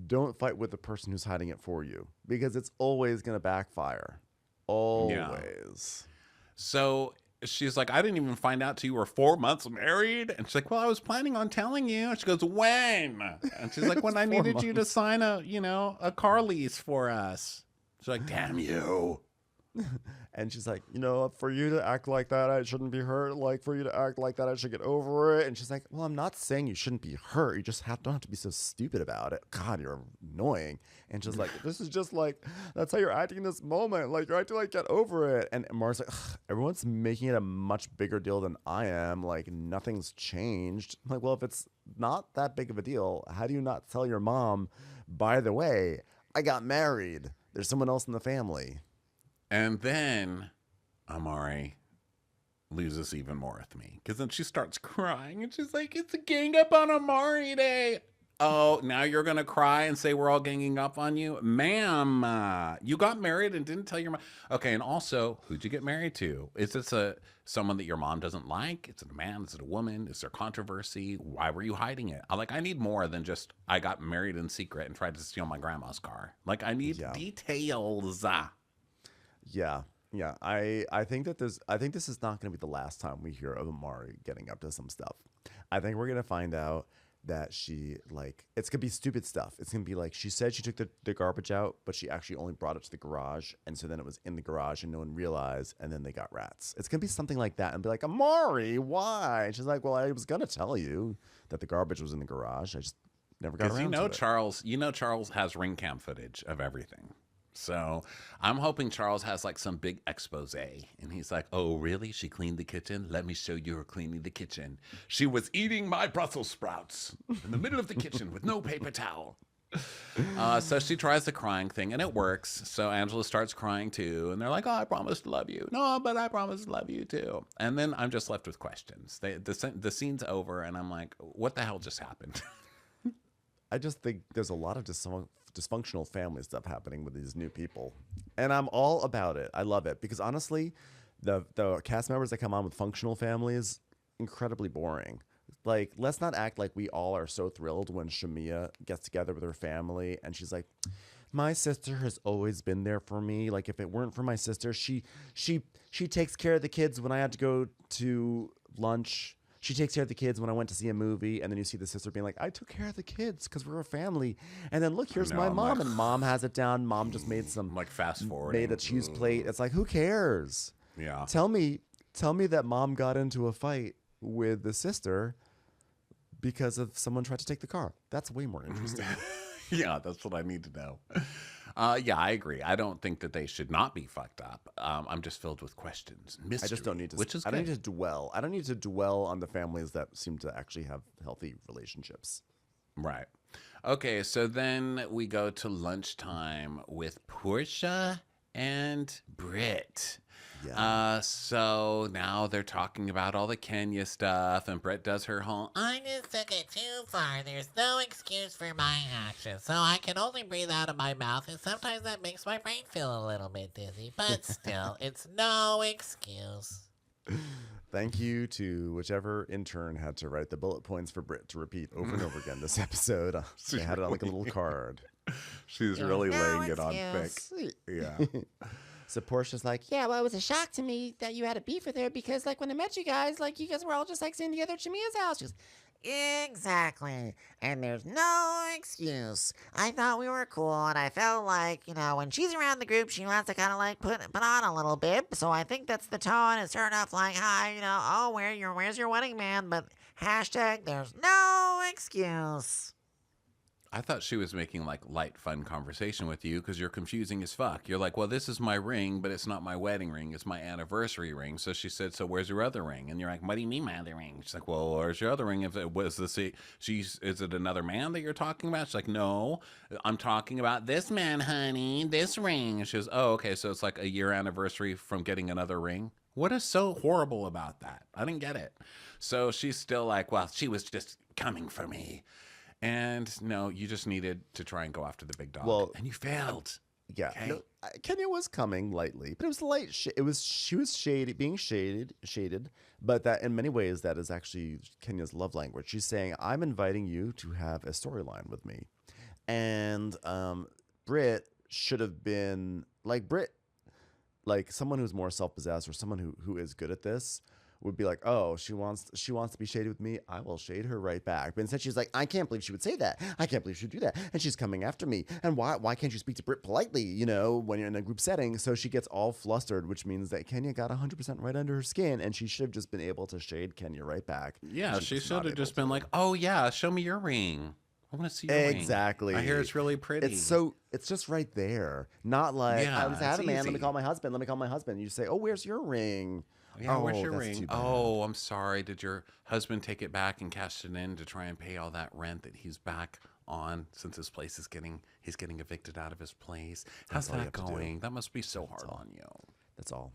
Speaker 1: don't fight with the person who's hiding it for you, because it's always gonna backfire. Always.
Speaker 2: So she's like, I didn't even find out till you were 4 months married. And she's like, well, I was planning on telling you. And she goes, when? And she's like, when I
Speaker 1: 4
Speaker 2: needed you to
Speaker 1: months.
Speaker 2: sign a car lease for us. She's like, damn you.
Speaker 1: And she's like, for you to act like that, I shouldn't be hurt. Like, for you to act like that, I should get over it. And she's like, well, I'm not saying you shouldn't be hurt. You just don't have to be so stupid about it. God, you're annoying. And she's like, this is just like, that's how you're acting in this moment. Like, you're acting like, get over it. And Mara's like, everyone's making it a much bigger deal than I am. Like, nothing's changed. I'm like, well, if it's not that big of a deal, how do you not tell your mom, by the way, I got married. There's someone else in the family.
Speaker 2: And then Amari loses even more with me, because then she starts crying and she's like, it's a gang up on Amari Day. Oh, now you're going to cry and say we're all ganging up on you? Ma'am, you got married and didn't tell your mom. Okay, and also, who'd you get married to? Is this someone that your mom doesn't like? Is it a man? Is it a woman? Is there controversy? Why were you hiding it? I need more than just, I got married in secret and tried to steal my grandma's car. Like, I need details.
Speaker 1: Yeah. I think this is not going to be the last time we hear of Amari getting up to some stuff. I think we're going to find out that she, like, it's going to be stupid stuff. It's going to be like, she said she took the garbage out, but she actually only brought it to the garage. And so then it was in the garage and no one realized, and then they got rats. It's going to be something like that and be like, Amari, why? And she's like, well, I was going to tell you that the garbage was in the garage. I just never got around to it.
Speaker 2: Charles has ring cam footage of everything. So I'm hoping Charles has like some big expose, and he's like, oh, really? She cleaned the kitchen? Let me show you her cleaning the kitchen. She was eating my Brussels sprouts in the middle of the kitchen with no paper towel. So she tries the crying thing, and it works. So Angela starts crying too, and they're like, "Oh, I promise to love you." No, but I promise to love you too. And then I'm just left with questions. The scene's over, and I'm like, "What the hell just happened?"
Speaker 1: I just think there's a lot of dysfunctional family stuff happening with these new people, and I'm all about it. I love it because honestly, the cast members that come on with functional families, incredibly boring. Like, let's not act like we all are so thrilled when Shamia gets together with her family and she's like, my sister has always been there for me. Like, if it weren't for my sister, she takes care of the kids when I had to go to lunch. She takes care of the kids when I went to see a movie. And then you see the sister being like, I took care of the kids because we're a family. And then look, here's my mom. And mom has it down. Mom just made some,
Speaker 2: like, fast forward,
Speaker 1: made a cheese plate. It's like, who cares?
Speaker 2: Yeah.
Speaker 1: Tell me that mom got into a fight with the sister because of someone tried to take the car. That's way more interesting.
Speaker 2: Yeah, that's what I need to know. Yeah, I agree. I don't think that they should not be fucked up. I'm just filled with questions, mystery.
Speaker 1: I just don't need to.
Speaker 2: Which is
Speaker 1: I don't
Speaker 2: good.
Speaker 1: need to dwell. I don't need to dwell on the families that seem to actually have healthy relationships.
Speaker 2: Right. Okay, so then we go to lunchtime with Portia and Brit.
Speaker 1: Yeah.
Speaker 2: So now they're talking about all the Kenya stuff, and Brit does her whole,
Speaker 3: I just took it too far. There's no excuse for my actions, so I can only breathe out of my mouth, and sometimes that makes my brain feel a little bit dizzy. But still, it's no excuse.
Speaker 1: Thank you to whichever intern had to write the bullet points for Brit to repeat over and over again this episode. They had it on like a little card.
Speaker 2: she's really
Speaker 3: No
Speaker 2: laying it on thick.
Speaker 3: excuse.
Speaker 2: Yeah.
Speaker 1: So Portia's like,
Speaker 6: Yeah, well, it was a shock to me that you had a beef with her because, like, when I met you guys were all just, like, sitting together at Shamia's house. She goes,
Speaker 3: Exactly. And there's no excuse. I thought we were cool, and I felt like, when she's around the group, she wants to kind of like put on a little bit. So I think that's the tone. It's sort of like, hi, oh, where's your wedding man? But hashtag, there's no excuse.
Speaker 2: I thought she was making like light, fun conversation with you because you're confusing as fuck. You're like, well, this is my ring, but it's not my wedding ring. It's my anniversary ring. So she said, so where's your other ring? And you're like, what do you mean my other ring? She's like, well, where's your other ring? If it was is it another man that you're talking about? She's like, no, I'm talking about this man, honey, this ring. And she goes, oh, okay. So it's like a year anniversary from getting another ring. What is so horrible about that? I didn't get it. So she's still like, well, she was just coming for me. And no, you just needed to try and go after the big dog.
Speaker 1: Well,
Speaker 2: and you failed.
Speaker 1: yeah,
Speaker 2: Okay.
Speaker 1: no, Kenya was coming lightly, but it was light. She was being shaded, but that in many ways that is actually Kenya's love language. She's saying, "I'm inviting you to have a storyline with me," and Brit should have been like someone who's more self-possessed or someone who is good at this. Would be like, oh, she wants to be shaded with me. I will shade her right back. But instead, she's like, I can't believe she would say that. I can't believe she'd do that. And she's coming after me. And why can't you speak to Brit politely? When you're in a group setting. So she gets all flustered, which means that Kenya got 100% right under her skin, and she should have just been able to shade Kenya right back.
Speaker 2: Yeah, she
Speaker 1: was
Speaker 2: should
Speaker 1: not
Speaker 2: have
Speaker 1: able
Speaker 2: just
Speaker 1: to.
Speaker 2: been like, oh yeah, show me your ring. I want to see your ring.
Speaker 1: Exactly.
Speaker 2: I hear it's really pretty.
Speaker 1: It's just right there. Not like
Speaker 2: Yeah,
Speaker 1: I was out
Speaker 2: it's
Speaker 1: of man. Let me
Speaker 2: easy.
Speaker 1: call my husband. Let me call my husband. You say, oh, where's your ring?
Speaker 2: Yeah, where's
Speaker 1: Oh,
Speaker 2: your
Speaker 1: that's too
Speaker 2: ring?
Speaker 1: bad.
Speaker 2: Oh, I'm sorry. Did your husband take it back and cash it in to try and pay all that rent that he's back on since his place he's getting evicted out of his place? How's
Speaker 1: all you
Speaker 2: that
Speaker 1: have to do.
Speaker 2: going? That must be so hard on you.
Speaker 1: That's all.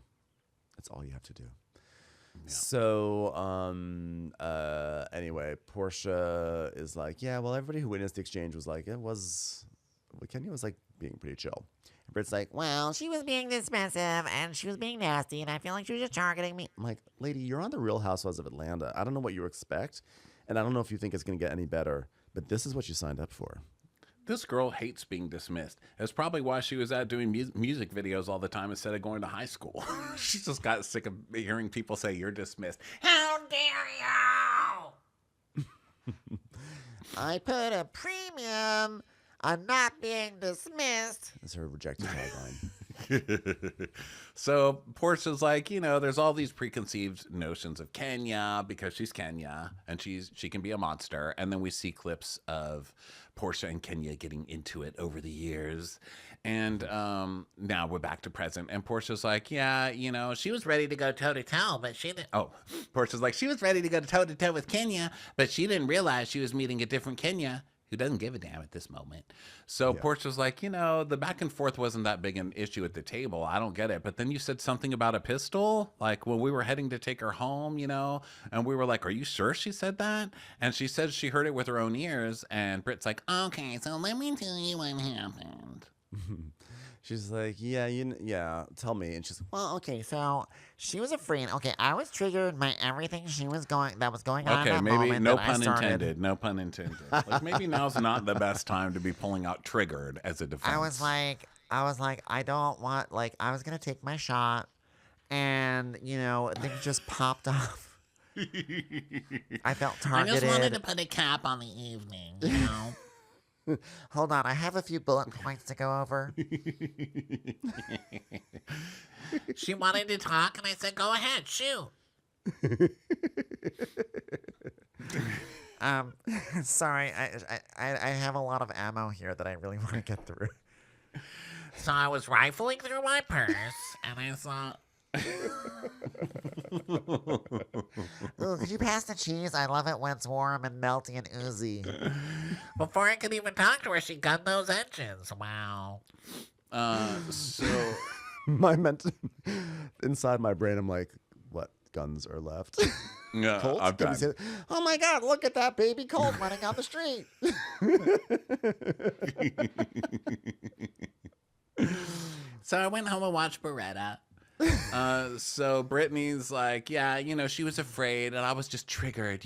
Speaker 1: That's all you have to do. So, anyway, Portia is like, yeah, well, everybody who witnessed the exchange was like, Kenya was like being pretty chill. And Brit's like,
Speaker 3: Well, she was being dismissive, and she was being nasty, and I feel like she was just targeting me.
Speaker 1: I'm like, lady, you're on the Real Housewives of Atlanta. I don't know what you expect, and I don't know if you think it's going to get any better, but this is what you signed up for.
Speaker 2: This girl hates being dismissed. That's probably why she was out doing music videos all the time instead of going to high school. She just got sick of hearing people say, you're dismissed.
Speaker 3: How dare you! I put a premium on not being dismissed.
Speaker 1: That's her rejected tagline.
Speaker 2: So Portia's like, there's all these preconceived notions of Kenya because she's Kenya and she can be a monster. And then we see clips of Portia and Kenya getting into it over the years. And now we're back to present. And Portia's like, yeah, she was ready to go toe-to-toe, but she didn't. Oh, Portia's like, she was ready to go toe-to-toe with Kenya, but she didn't realize she was meeting a different Kenya who doesn't give a damn at this moment. So Portia's like, the back and forth wasn't that big an issue at the table. I don't get it. But then you said something about a pistol, like when we were heading to take her home, and we were like, are you sure she said that? And she said she heard it with her own ears. And Brit's like, okay, so let me tell you what happened.
Speaker 1: She's like, yeah, tell me. And she's like,
Speaker 3: Well, okay, so she was afraid. Okay, I was triggered by everything that was going on.
Speaker 2: Okay,
Speaker 3: in that
Speaker 2: maybe
Speaker 3: moment
Speaker 2: no
Speaker 3: that I
Speaker 2: pun
Speaker 3: started.
Speaker 2: intended. No pun intended. Like maybe now's not the best time to be pulling out triggered as a defense.
Speaker 3: I was like, I don't want, like, I was gonna take my shot, and things just popped off. I felt targeted.
Speaker 6: I just wanted to put a cap on the evening.
Speaker 3: Hold on, I have a few bullet points to go over.
Speaker 6: She wanted to talk, and I said, go ahead, shoot.
Speaker 3: Sorry, I have a lot of ammo here that I really want to get through.
Speaker 6: So I was rifling through my purse, and I saw...
Speaker 3: Ooh, could you pass the cheese? I love it when it's warm and melty and oozy.
Speaker 6: Before I could even talk to her, she gunned those engines. Wow.
Speaker 2: So
Speaker 1: inside my brain, I'm like, what guns are left?
Speaker 2: yeah,
Speaker 1: Colt?
Speaker 2: I'm
Speaker 1: Can we
Speaker 2: done.
Speaker 1: say that? Oh my God, look at that baby Colt running down the street.
Speaker 6: So I went home and watched Beretta.
Speaker 2: So Brittany's like, yeah, she was afraid and I was just triggered,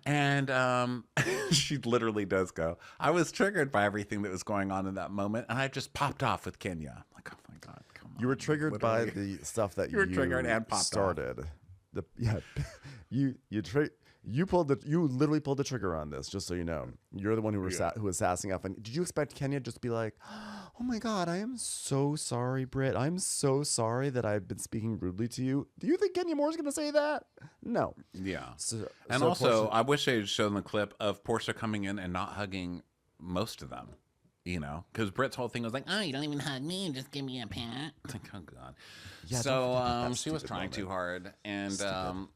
Speaker 2: and she literally does go, I was triggered by everything that was going on in that moment and I just popped off with Kenya. I'm like, oh my God, come on.
Speaker 1: You were triggered
Speaker 2: What
Speaker 1: by
Speaker 2: are
Speaker 1: the stuff that
Speaker 2: You were triggered and popped off.
Speaker 1: started. You literally pulled the trigger on this. Just so you know, you're the one who was sassing up. And did you expect Kenya just to be like, "Oh my God, I am so sorry, Britt. I'm so sorry that I've been speaking rudely to you." Do you think Kenya Moore's gonna say that? No.
Speaker 2: Yeah.
Speaker 1: So
Speaker 2: Also,
Speaker 1: Portia-
Speaker 2: I wish they had shown the clip of Portia coming in and not hugging most of them, because Britt's whole thing was like,
Speaker 6: Oh, you don't even hug me, just give me a pat.
Speaker 2: it's like, oh God.
Speaker 1: Yeah, don't
Speaker 2: So
Speaker 1: forget about that
Speaker 2: she was
Speaker 1: stupid
Speaker 2: trying too
Speaker 1: moment.
Speaker 2: hard. And
Speaker 1: Stupid.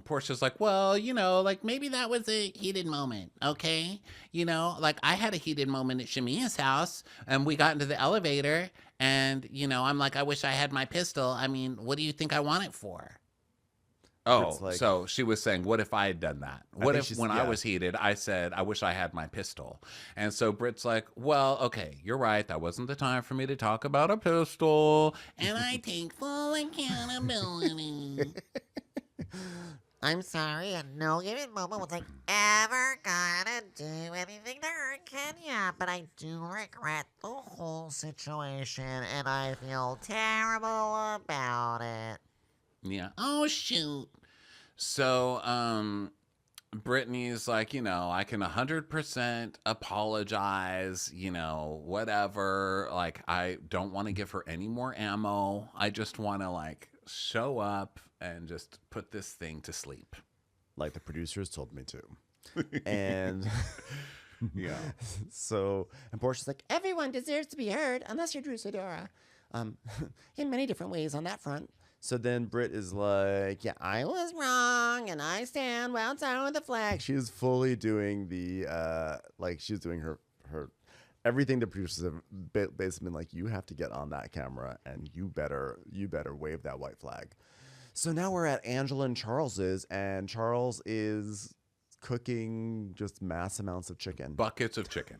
Speaker 2: Portia's like, well,
Speaker 6: Like maybe that was a heated moment, okay? Like I had a heated moment at Shamia's house, and we got into the elevator, and I'm like, I wish I had my pistol. I mean, what do you think I want it for?
Speaker 2: oh,
Speaker 1: like-
Speaker 2: so she was saying, what if I had done that? What
Speaker 1: think
Speaker 2: if
Speaker 1: she's-
Speaker 2: when I
Speaker 1: yeah.
Speaker 2: was heated, I said, I wish I had my pistol? And so Britt's like, well, okay, you're right. That wasn't the time for me to talk about a pistol.
Speaker 6: And I take full accountability.
Speaker 3: I'm sorry, at no given moment was I ever gonna do anything to hurt Kenya, but I do regret the whole situation, and I feel terrible about it.
Speaker 2: Yeah.
Speaker 6: Oh, shoot.
Speaker 2: So, Brittany's like, I can 100% apologize, whatever. Like, I don't want to give her any more ammo. I just want to, show up and just put this thing to sleep.
Speaker 1: like the producers told me to. And
Speaker 2: Yeah.
Speaker 1: so, and Portia's like,
Speaker 6: Everyone deserves to be heard, unless you're Drew Sidora. In many different ways on that front.
Speaker 1: so then Britt is like, yeah, I was wrong and I stand well down with the flag. She's fully doing the, she's doing her everything the producers have basically been like, you have to get on that camera and you better wave that white flag. So now we're at Angela and Charles's, and Charles is cooking just mass amounts of chicken.
Speaker 2: Buckets of chicken.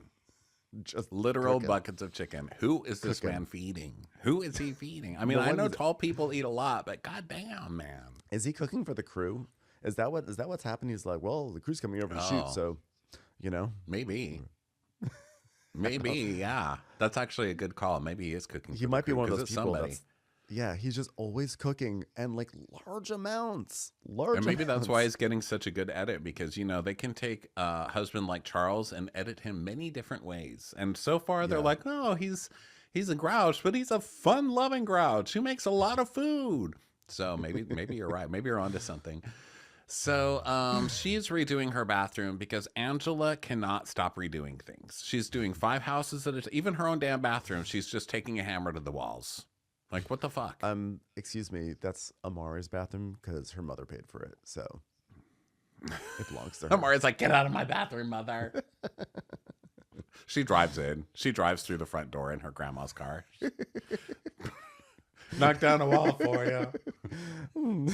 Speaker 1: Just
Speaker 2: Literal
Speaker 1: cooking.
Speaker 2: buckets of chicken. Who is this
Speaker 1: Cooking.
Speaker 2: man feeding? Who is he feeding? I mean,
Speaker 1: Well,
Speaker 2: I
Speaker 1: what
Speaker 2: know
Speaker 1: is it?
Speaker 2: tall people eat a lot, but goddamn, man.
Speaker 1: Is he cooking for the crew? Is that what's happening? He's like, well, the crew's coming over to shoot,
Speaker 2: Oh.
Speaker 1: so
Speaker 2: Maybe. Maybe, yeah. That's actually a good call. Maybe he is cooking.
Speaker 1: he
Speaker 2: for the
Speaker 1: might be
Speaker 2: crew,
Speaker 1: one of
Speaker 2: 'cause
Speaker 1: those
Speaker 2: it's
Speaker 1: people
Speaker 2: somebody.
Speaker 1: that's, yeah, he's just always cooking and large amounts.
Speaker 2: And maybe that's why he's getting such a good edit, because they can take a husband like Charles and edit him many different ways. And so far they're
Speaker 1: Yeah.
Speaker 2: like, oh, he's a grouch, but he's a fun-loving grouch who makes a lot of food. So maybe you're right. Maybe you're onto something. So she's redoing her bathroom because Angela cannot stop redoing things. She's doing 5 houses at a time. Even her own damn bathroom, she's just taking a hammer to the walls. Like, what the fuck?
Speaker 1: Excuse me, that's Amari's bathroom because her mother paid for it. So It belongs to her.
Speaker 2: Maria's like, get out of my bathroom, mother. She drives in. She drives through the front door in her grandma's car. Knock down a wall for you.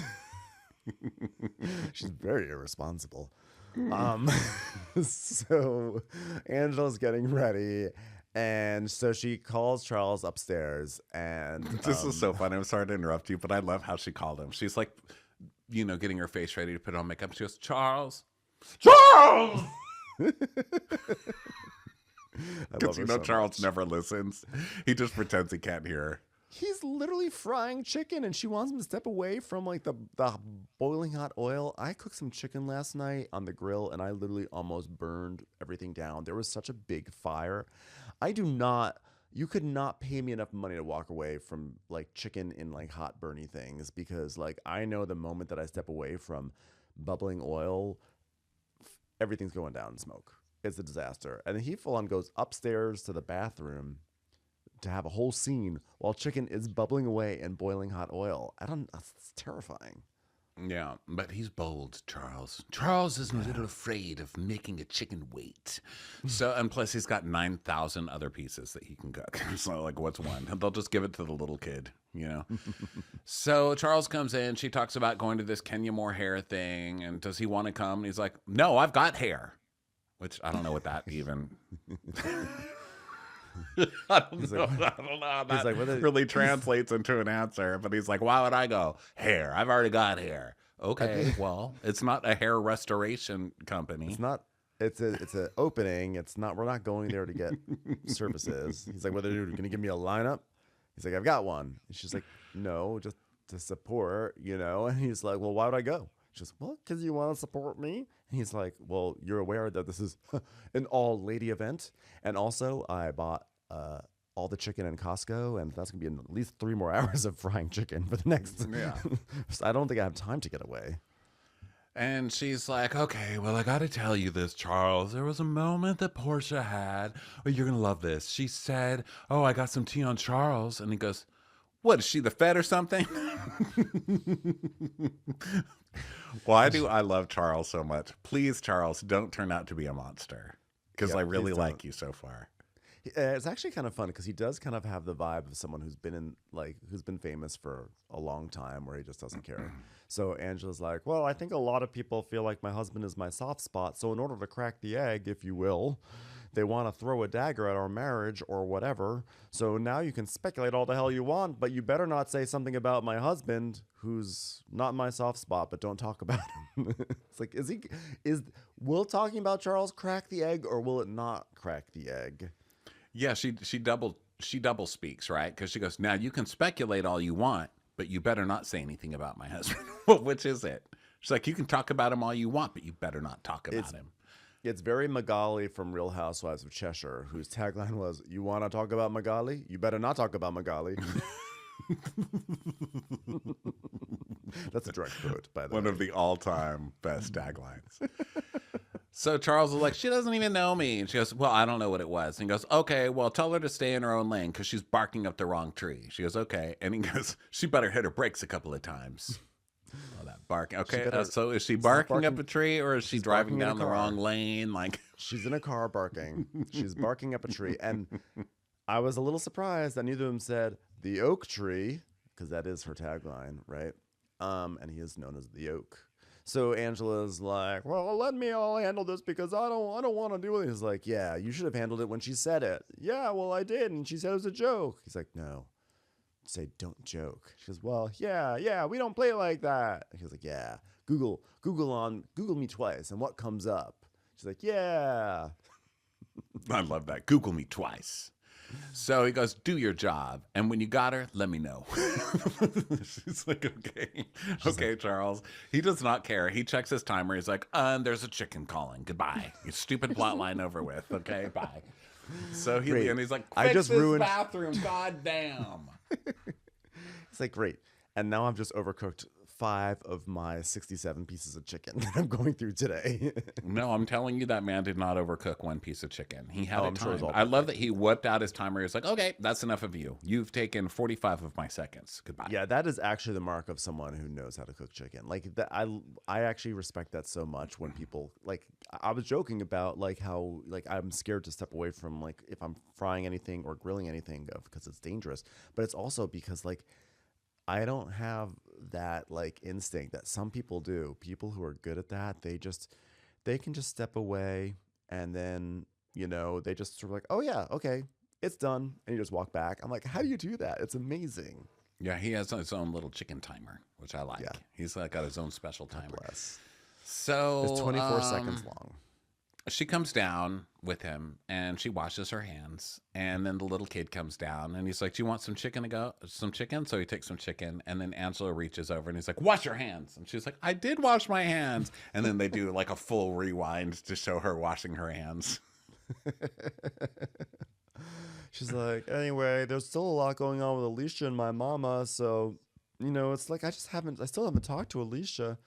Speaker 1: She's very irresponsible. So Angela's getting ready, and so she calls Charles upstairs, and
Speaker 2: This is so funny. I'm sorry to interrupt you, but I love how she called him. She's like, getting her face ready to put on makeup. She goes, Charles. Charles! Because Charles never listens. He just pretends he can't hear her.
Speaker 1: He's literally frying chicken, and she wants him to step away from like the boiling hot oil. I cooked some chicken last night on the grill, and I literally almost burned everything down. There was such a big fire. You could not pay me enough money to walk away from like chicken in like hot burny things, because like I know the moment that I step away from bubbling oil, everything's going down in smoke. It's a disaster. And then he full on goes upstairs to the bathroom to have a whole scene while chicken is bubbling away in boiling hot oil. It's terrifying.
Speaker 2: Yeah, but he's bold, Charles. Charles isn't a little afraid of making a chicken wait. So, and plus he's got 9,000 other pieces that he can cook. So like, what's one? They'll just give it to the little kid, So Charles comes in. She talks about going to this Kenya Moore hair thing. And does he want to come? And he's like, no, I've got hair. Which I don't know what that even... I don't know how that really translates into an answer, but he's like, why would I go? Hair. I've already got hair. Okay, well, it's not a hair restoration company.
Speaker 1: It's not. It's an opening. It's not. We're not going there to get services. He's like, "What are you going to give me a lineup?" He's like, "I've got one." And she's like, "No, just to support, And he's like, "Well, why would I go?" She's like, "Well, because you want to support me." And he's like, "Well, you're aware that this is an all-lady event, and also I bought all the chicken in Costco, and that's gonna be at least 3 more hours of frying chicken for the next."
Speaker 2: Yeah.
Speaker 1: So I don't think I have time to get away.
Speaker 2: And she's like, okay, well, I got to tell you this, Charles. There was a moment that Portia had. Oh, you're going to love this. She said, oh, I got some tea on Charles. And he goes, what, is she the Fed or something? Well, I love Charles so much. Please, Charles, don't turn out to be a monster. Because I really like you so far.
Speaker 1: It's actually kind of fun because he does kind of have the vibe of someone who's been famous for a long time, where he just doesn't care. So Angela's like, well, I think a lot of people feel like my husband is my soft spot. So in order to crack the egg, if you will, they want to throw a dagger at our marriage or whatever. So now you can speculate all the hell you want, but you better not say something about my husband, who's not my soft spot, but don't talk about him. It's like, will talking about Charles crack the egg, or will it not crack the egg?
Speaker 2: Yeah, she double speaks, right? Because she goes, now you can speculate all you want, but you better not say anything about my husband. Well, which is it? She's like, you can talk about him all you want, but you better not talk about him.
Speaker 1: It's very Magali from Real Housewives of Cheshire, whose tagline was, you want to talk about Magali? You better not talk about Magali. That's a direct quote, by the way.
Speaker 2: One of the all-time best taglines. So Charles was like, she doesn't even know me. And she goes, well, I don't know what it was. And he goes, okay, well, tell her to stay in her own lane because she's barking up the wrong tree. She goes, okay. And he goes, she better hit her brakes a couple of times. Oh, that barking. Okay, so is she barking up a tree, or is she driving down the wrong lane? Like,
Speaker 1: she's in a car barking. She's barking up a tree. And I was a little surprised that neither of them said the oak tree, because that is her tagline, right? And he is known as the oak. So Angela's like, well, let me all handle this because I don't want to do it. He's like, yeah, you should have handled it when she said it. Yeah, well, I did, and she said it was a joke. He's like, no, say don't joke. She goes, well, yeah, we don't play like that. And he's like, yeah, Google me twice, and what comes up? She's like, yeah.
Speaker 2: I love that. Google me twice. So he goes, do your job. And when you got her, let me know. She's like, okay. Okay, Charles. He does not care. He checks his timer. He's like, there's a chicken calling. Goodbye. Your stupid plot line over with. Okay, bye. So he's like, fix
Speaker 1: I just
Speaker 2: this
Speaker 1: ruined
Speaker 2: bathroom. God damn.
Speaker 1: It's like, great. And now I've just overcooked 5 of my 67 pieces of chicken that I'm going through today.
Speaker 2: No, I'm telling you, that man did not overcook one piece of chicken. He had
Speaker 1: Oh,
Speaker 2: a
Speaker 1: I'm sure it's
Speaker 2: time.
Speaker 1: all
Speaker 2: I love that he whipped out his timer. He was like, okay, that's enough of you. You've taken 45 of my seconds. Goodbye.
Speaker 1: Yeah, that is actually the mark of someone who knows how to cook chicken. Like that, I actually respect that so much when people like. I was joking about like how like I'm scared to step away from like if I'm frying anything or grilling anything because it's dangerous. But it's also because like I don't have that like instinct that some people do. People who are good at that, they can just step away and then they just sort of like, oh yeah, okay, it's done, and you just walk back. I'm like, how do you do that? It's amazing.
Speaker 2: Yeah, he has his own little chicken timer, which I like.
Speaker 1: Yeah.
Speaker 2: He's like got his own special timer.
Speaker 1: Bless.
Speaker 2: So
Speaker 1: It's 24 seconds long.
Speaker 2: She comes down with him and she washes her hands, and then the little kid comes down and he's like, do you want some chicken some chicken? So he takes some chicken, and then Angela reaches over and he's like, wash your hands. And she's like, I did wash my hands. And then they do like a full rewind to show her washing her hands.
Speaker 1: She's like, anyway, there's still a lot going on with Alicia and my mama, so it's like I still haven't talked to Alicia.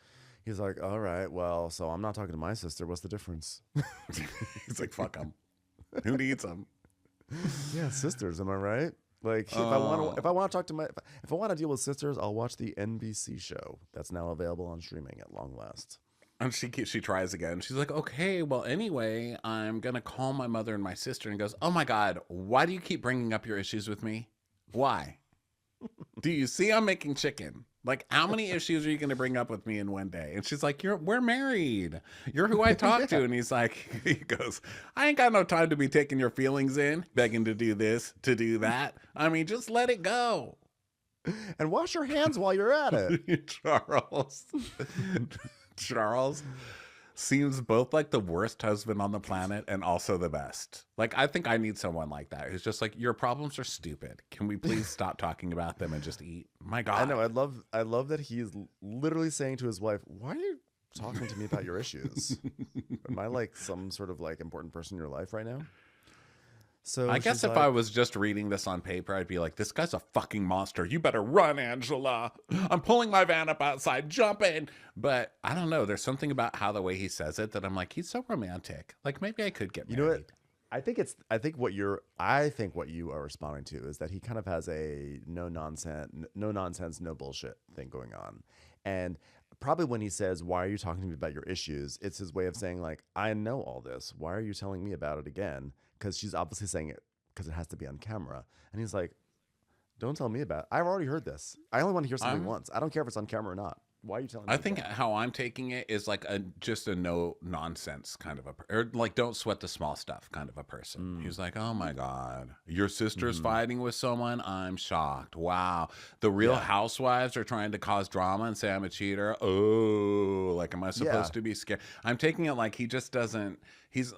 Speaker 1: He's like, all right, well, so I'm not talking to my sister. What's the difference?
Speaker 2: He's like, fuck them. Who needs them?
Speaker 1: Yeah, sisters, am I right? Like, if I want to talk to if I want to deal with sisters, I'll watch the NBC show that's now available on streaming at long last.
Speaker 2: And she tries again. She's like, okay, well, anyway, I'm going to call my mother and my sister. And goes, oh my God, why do you keep bringing up your issues with me? Why? Do you see I'm making chicken? Like, how many issues are you going to bring up with me in one day? And she's like, we're married. You're who I talk to. And he goes, I ain't got no time to be taking your feelings in, begging to do this, to do that. I mean, just let it go.
Speaker 1: And wash your hands while you're at it.
Speaker 2: Charles seems both like the worst husband on the planet and also the best. Like, I think I need someone like that who's just like, your problems are stupid. Can we please stop talking about them and just eat? My God.
Speaker 1: I know. I love that he's literally saying to his wife, why are you talking to me about your issues? Am I like some sort of like important person in your life right now? So
Speaker 2: I guess if I was just reading this on paper, I'd be like, this guy's a fucking monster. You better run, Angela. I'm pulling my van up outside. Jump in. But I don't know. There's something about how the way he says it that I'm like, he's so romantic. Like, maybe I could get married.
Speaker 1: You know what? I think what you are responding to is that he kind of has a no nonsense, no bullshit thing going on. And probably when he says, why are you talking to me about your issues? It's his way of saying like, I know all this. Why are you telling me about it again? Because she's obviously saying it because it has to be on camera. And he's like, don't tell me about it. I've already heard this. I only want to hear something once. I don't care if it's on camera or not. Why are you telling me?
Speaker 2: I think how I'm taking it is like just a no nonsense kind of or like don't sweat the small stuff kind of a person. He's like, oh my God, your sister's fighting with someone? I'm shocked. Wow. The Real Housewives are trying to cause drama and say I'm a cheater. Oh, like, am I supposed to be scared? I'm taking it like he just doesn't.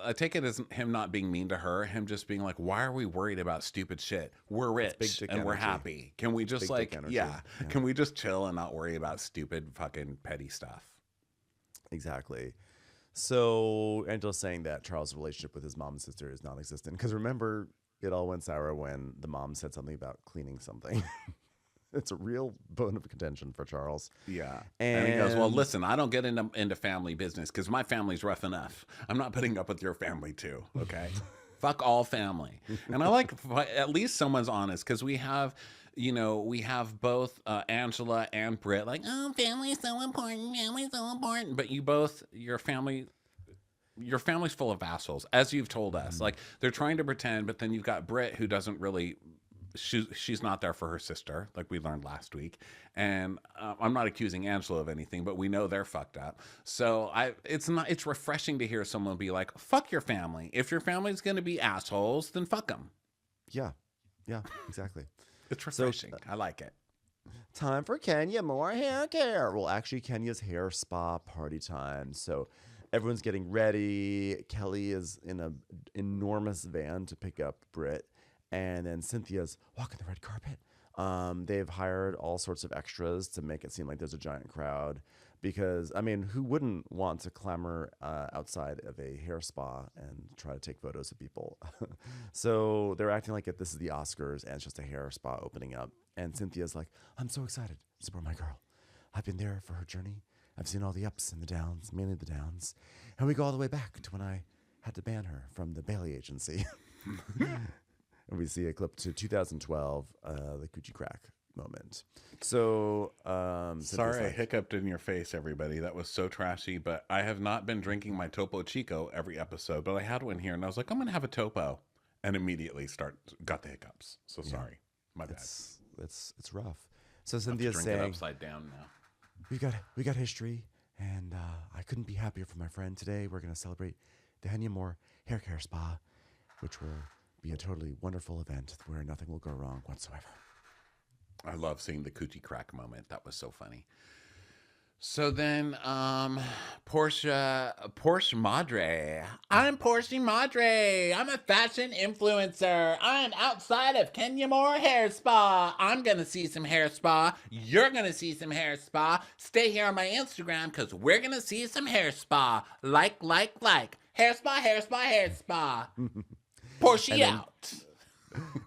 Speaker 2: I take it as him not being mean to her, him just being like, why are we worried about stupid shit? We're rich and we're happy. Can we just can we just chill and not worry about stupid fucking petty stuff?
Speaker 1: Exactly. So Angela's saying that Charles' relationship with his mom and sister is non-existent. Because remember, it all went sour when the mom said something about cleaning something. It's a real bone of contention for Charles.
Speaker 2: Yeah. And he goes, well, listen, I don't get into family business because my family's rough enough. I'm not putting up with your family too, okay? Fuck all family. And I like at least someone's honest because we have both Angela and Brit like, oh, family's so important, But your family's full of assholes, as you've told us. Like, they're trying to pretend, but then you've got Brit who doesn't really... She's not there for her sister, like we learned last week. And I'm not accusing Angela of anything, but we know they're fucked up. So it's refreshing to hear someone be like, fuck your family. If your family's going to be assholes, then fuck them.
Speaker 1: Yeah, exactly.
Speaker 2: It's refreshing. I like it.
Speaker 1: Time for Kenya, more hair care. Well, actually, Kenya's hair spa party time. So everyone's getting ready. Kelly is in an enormous van to pick up Brit. And then Cynthia's walking the red carpet. They've hired all sorts of extras to make it seem like there's a giant crowd. Because, I mean, who wouldn't want to clamor outside of a hair spa and try to take photos of people? So they're acting like this is the Oscars and it's just a hair spa opening up. And Cynthia's like, I'm so excited to support my girl. I've been there for her journey. I've seen all the ups and the downs, mainly the downs. And we go all the way back to when I had to ban her from the Bailey Agency. And we see a clip to 2012, the coochie crack moment. So,
Speaker 2: Sorry, I hiccuped in your face, everybody. That was so trashy, but I have not been drinking my Topo Chico every episode, but I had one here, and I was like, I'm going to have a Topo, and immediately got the hiccups. So sorry. My bad.
Speaker 1: It's rough. So
Speaker 2: Have to
Speaker 1: Cynthia's
Speaker 2: drink it
Speaker 1: saying,
Speaker 2: upside down now.
Speaker 1: we got history, and I couldn't be happier for my friend. Today we're going to celebrate the Henya Moore Hair Care Spa, which will be a totally wonderful event where nothing will go wrong whatsoever.
Speaker 2: I love seeing the coochie crack moment. That was so funny. So then, Porsche Madre.
Speaker 6: I'm Portia Madre. I'm a fashion influencer. I'm outside of Kenya Moore Hair Spa. I'm going to see some hair spa. You're going to see some hair spa. Stay here on my Instagram because we're going to see some hair spa. Like. Hair spa, hair spa, hair spa. Portia out.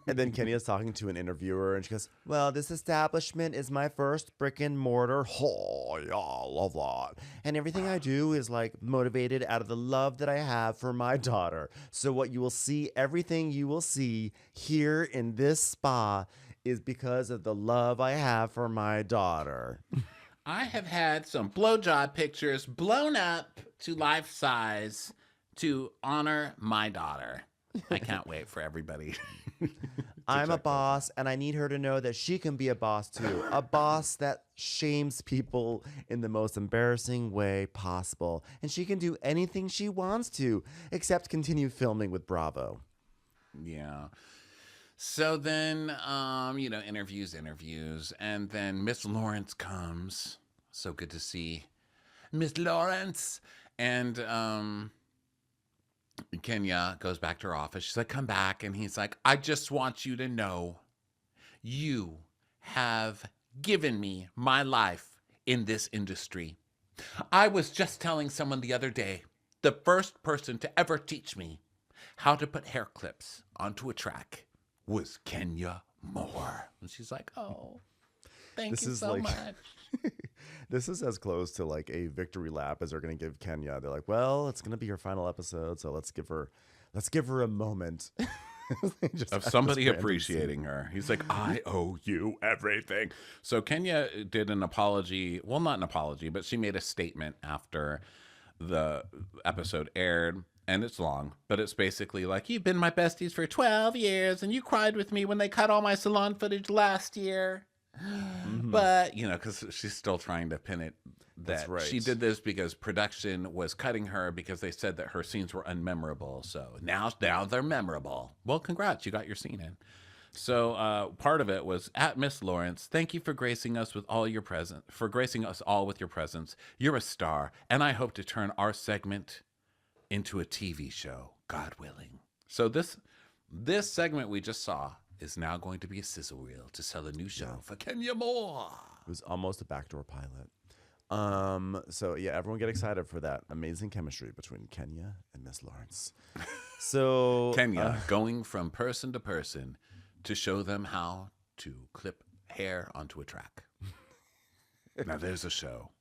Speaker 1: And then Kenya's talking to an interviewer, and she goes, well, this establishment is my first brick and mortar. Oh, yeah, I love that. And everything I do is like motivated out of the love that I have for my daughter. So what you will see, everything you will see here in this spa is because of the love I have for my daughter.
Speaker 6: I have had some blowjob pictures blown up to life size to honor my daughter. I can't wait for everybody.
Speaker 1: I'm a boss, and I need her to know that she can be a boss too. A boss that shames people in the most embarrassing way possible. And she can do anything she wants to, except continue filming with Bravo.
Speaker 2: Yeah. So then, interviews. And then Miss Lawrence comes. So good to see Miss Lawrence. And Kenya goes back to her office. She's like, come back. And he's like, I just want you to know you have given me my life in this industry. I was just telling someone the other day, the first person to ever teach me how to put hair clips onto a track was Kenya Moore. And she's like, oh, thank you so much.
Speaker 1: This is as close to like a victory lap as they're going to give Kenya. They're like, well, it's going to be her final episode, so let's give her a moment
Speaker 2: of somebody appreciating her. He's like, I owe you everything. So Kenya did an apology. Well, not an apology, but she made a statement after the episode aired. And it's long, but it's basically like, you've been my besties for 12 years, and you cried with me when they cut all my salon footage last year. Mm-hmm. But, because she's still trying to pin it that she did this because production was cutting her because they said that her scenes were unmemorable. So now they're memorable. Well, congrats, you got your scene in. So part of it was, at Miss Lawrence, thank you for gracing us with all your presence, for gracing us all with your presence. You're a star, and I hope to turn our segment into a TV show, God willing. So this segment we just saw is now going to be a sizzle reel to sell a new show for Kenya Moore.
Speaker 1: It was almost a backdoor pilot. So yeah, everyone get excited for that amazing chemistry between Kenya and Miss Lawrence. So
Speaker 2: Kenya going from person to person to show them how to clip hair onto a track. Now there's a show.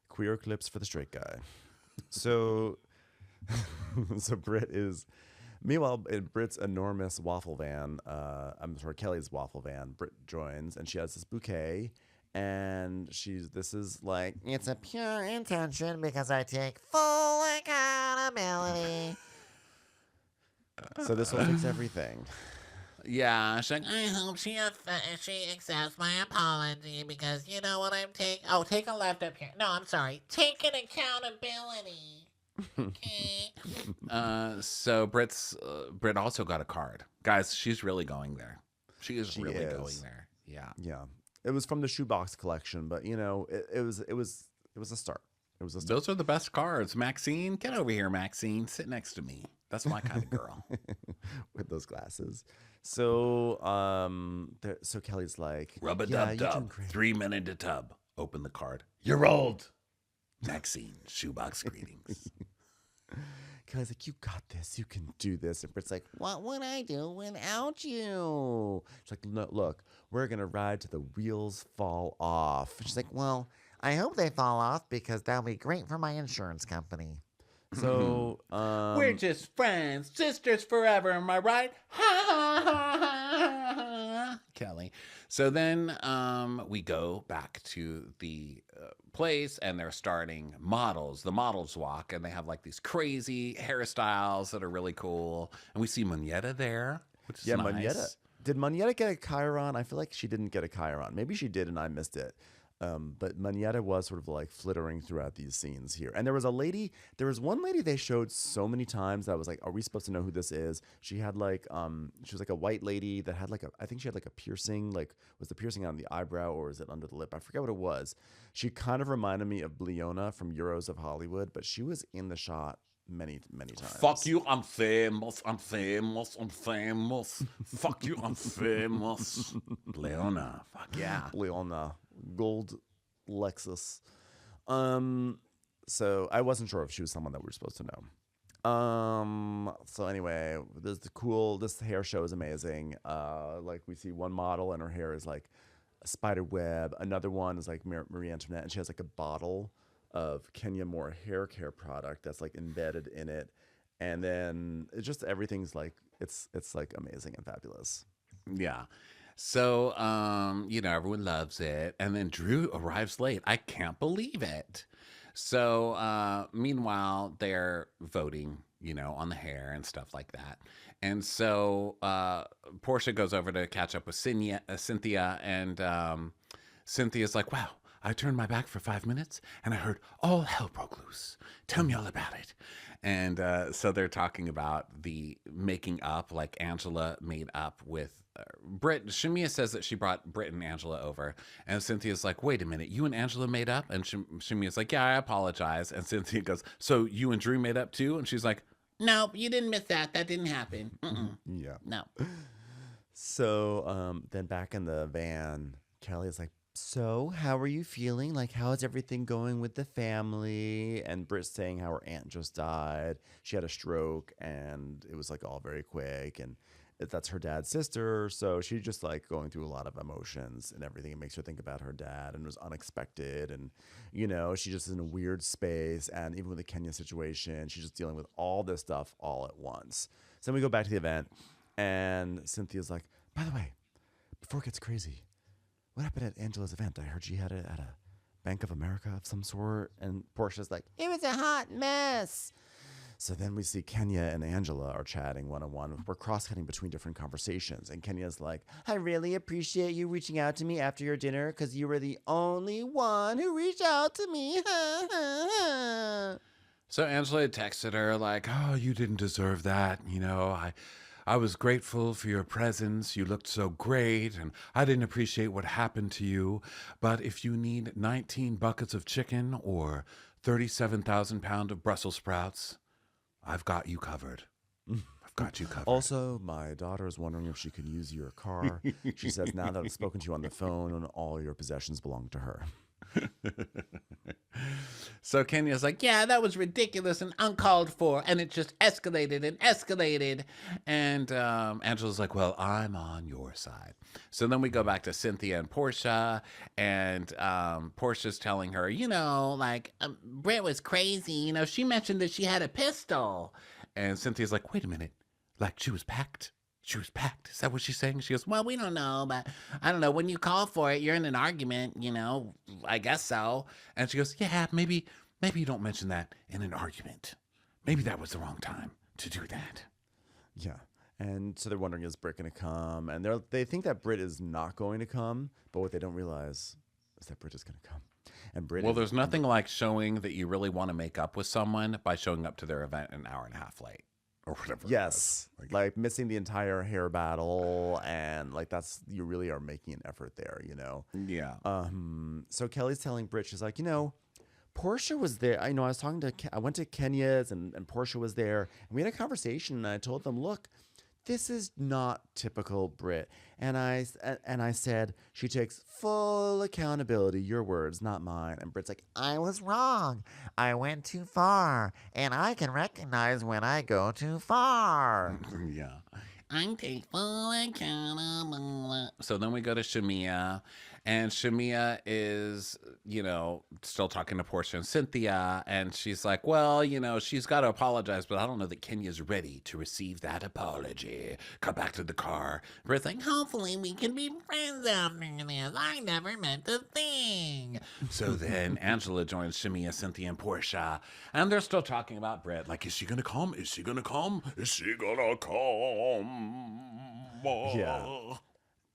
Speaker 1: Queer clips for the straight guy. So Brit is, meanwhile, in Brit's enormous waffle van, Kelly's waffle van, Brit joins, and she has this bouquet, and this is like,
Speaker 3: It's a pure intention because I take full accountability.
Speaker 1: So this will fix everything.
Speaker 2: Yeah, she's like,
Speaker 6: I hope she accepts my apology because you know what I'm taking. Oh, take a left up here. No, I'm sorry. Taking accountability. Okay.
Speaker 2: So Brit also got a card. Guys, she's really going there. She is going there. Yeah.
Speaker 1: Yeah. It was from the shoebox collection, but it was a start. It was a start.
Speaker 2: Those are the best cards. Maxine, get over here, Maxine. Sit next to me. That's my kind of girl.
Speaker 1: With those glasses. So so Kelly's like,
Speaker 2: Rub-a-dub-dub. 3 minute a tub. Open the card. You're old. Maxine, shoebox greetings.
Speaker 1: Kelly's like, you got this. You can do this. And Brit's like, what would I do without you? She's like, no, look, we're going to ride till the wheels fall off. And she's like, well,
Speaker 3: I hope they fall off because that'll be great for my insurance company.
Speaker 1: So,
Speaker 2: We're just friends, sisters forever, am I right? Kelly. So then we go back to the place, and they're starting the models walk, and they have like these crazy hairstyles that are really cool. And we see Moneta there, which is nice.
Speaker 1: Moneta. Did Moneta get a Chiron? I feel like she didn't get a Chiron. Maybe she did and I missed it. But Moneta was sort of like flittering throughout these scenes here. And there was one lady they showed so many times that I was like, are we supposed to know who this is? She had like, she was like a white lady that had like I think she had like a piercing, like was the piercing on the eyebrow or is it under the lip? I forget what it was. She kind of reminded me of Bleona from Euros of Hollywood, but she was in the shot many times.
Speaker 2: Fuck you, I'm famous. Fuck you, I'm famous. Leona, fuck yeah.
Speaker 1: Leona, gold Lexus. So I wasn't sure if she was someone that we were supposed to know. So anyway, this hair show is amazing. Like we see one model and her hair is like a spider web. Another one is like Marie Antoinette, and she has like a bottle of Kenya Moore hair care product that's like embedded in it. And then it's just everything's like it's like amazing and fabulous.
Speaker 2: Yeah. So, everyone loves it. And then Drew arrives late. I can't believe it. So, meanwhile, they're voting, on the hair and stuff like that. And so, Portia goes over to catch up with Cynthia, and Cynthia's like, wow, I turned my back for 5 minutes and I heard all hell broke loose. Tell me all about it. And so they're talking about the making up, like Angela made up with Brit. Shamia says that she brought Brit and Angela over. And Cynthia's like, wait a minute, you and Angela made up? And Shamia's like, yeah, I apologize. And Cynthia goes, so you and Drew made up too? And she's like,
Speaker 6: Nope, you didn't miss that. That didn't happen.
Speaker 1: Yeah.
Speaker 6: No.
Speaker 1: So then back in the van, Kelly is like, so how are you feeling? Like, how is everything going with the family? And Britt's saying how her aunt just died. She had a stroke and it was like all very quick. And that's her dad's sister. So she's just like going through a lot of emotions and everything. It makes her think about her dad and it was unexpected. And, she just is in a weird space. And even with the Kenya situation, she's just dealing with all this stuff all at once. So then we go back to the event and Cynthia's like, by the way, before it gets crazy, what happened at Angela's event? I heard she had it at a Bank of America of some sort. And Portia's like, it was a hot mess. So then we see Kenya and Angela are chatting one-on-one. We're cross-cutting between different conversations. And Kenya's like, I really appreciate you reaching out to me after your dinner because you were the only one who reached out to me.
Speaker 2: So Angela had texted her like, oh, you didn't deserve that. I was grateful for your presence. You looked so great, and I didn't appreciate what happened to you. But if you need 19 buckets of chicken or 37,000 pounds of Brussels sprouts, I've got you covered. I've got you covered.
Speaker 1: Also, my daughter is wondering if she can use your car. She says, now that I've spoken to you on the phone, all your possessions belong to her.
Speaker 2: So Kenya's like,
Speaker 6: Yeah, that was ridiculous and uncalled for. And it just escalated and escalated.
Speaker 2: and Angela's like, well, I'm on your side. So then we go back to Cynthia and Portia, and Portia's telling her,
Speaker 6: Brit was crazy. She mentioned that she had a pistol.
Speaker 2: and Cynthia's like, wait a minute, like she was packed? She was packed. Is that what she's saying? She goes,
Speaker 6: Well, we don't know, but I don't know. When you call for it, you're in an argument, I guess so.
Speaker 2: and she goes, yeah, maybe you don't mention that in an argument. Maybe that was the wrong time to do that.
Speaker 1: Yeah. And so they're wondering, is Brit going to come? And they think that Brit is not going to come, but what they don't realize is that Brit is going to come. And Brit
Speaker 2: There's nothing like showing that you really want to make up with someone by showing up to their event an hour and a half late. Or whatever.
Speaker 1: Yes. Like missing the entire hair battle. And like you really are making an effort there,
Speaker 2: Yeah.
Speaker 1: So Kelly's telling Brit, she's like, Portia was there. I went to Kenya's and Portia was there. And we had a conversation and I told them, look, this is not typical Brit. And I said, she takes full accountability, your words, not mine. And Brit's like,
Speaker 3: I was wrong. I went too far. And I can recognize when I go too far.
Speaker 2: Yeah.
Speaker 6: I take full accountability.
Speaker 2: So then we go to Shamia, And Shamia is, still talking to Portia and Cynthia. And she's like, well, she's got to apologize, but I don't know that Kenya's ready to receive that apology. Come back to the car. Brit's like,
Speaker 6: Hopefully we can be friends after this. I never meant a thing.
Speaker 2: so then Angela joins Shamia, Cynthia, and Portia. And they're still talking about Brit. Like, is she going to come? Is she going to come? Is she going to come?
Speaker 1: Yeah.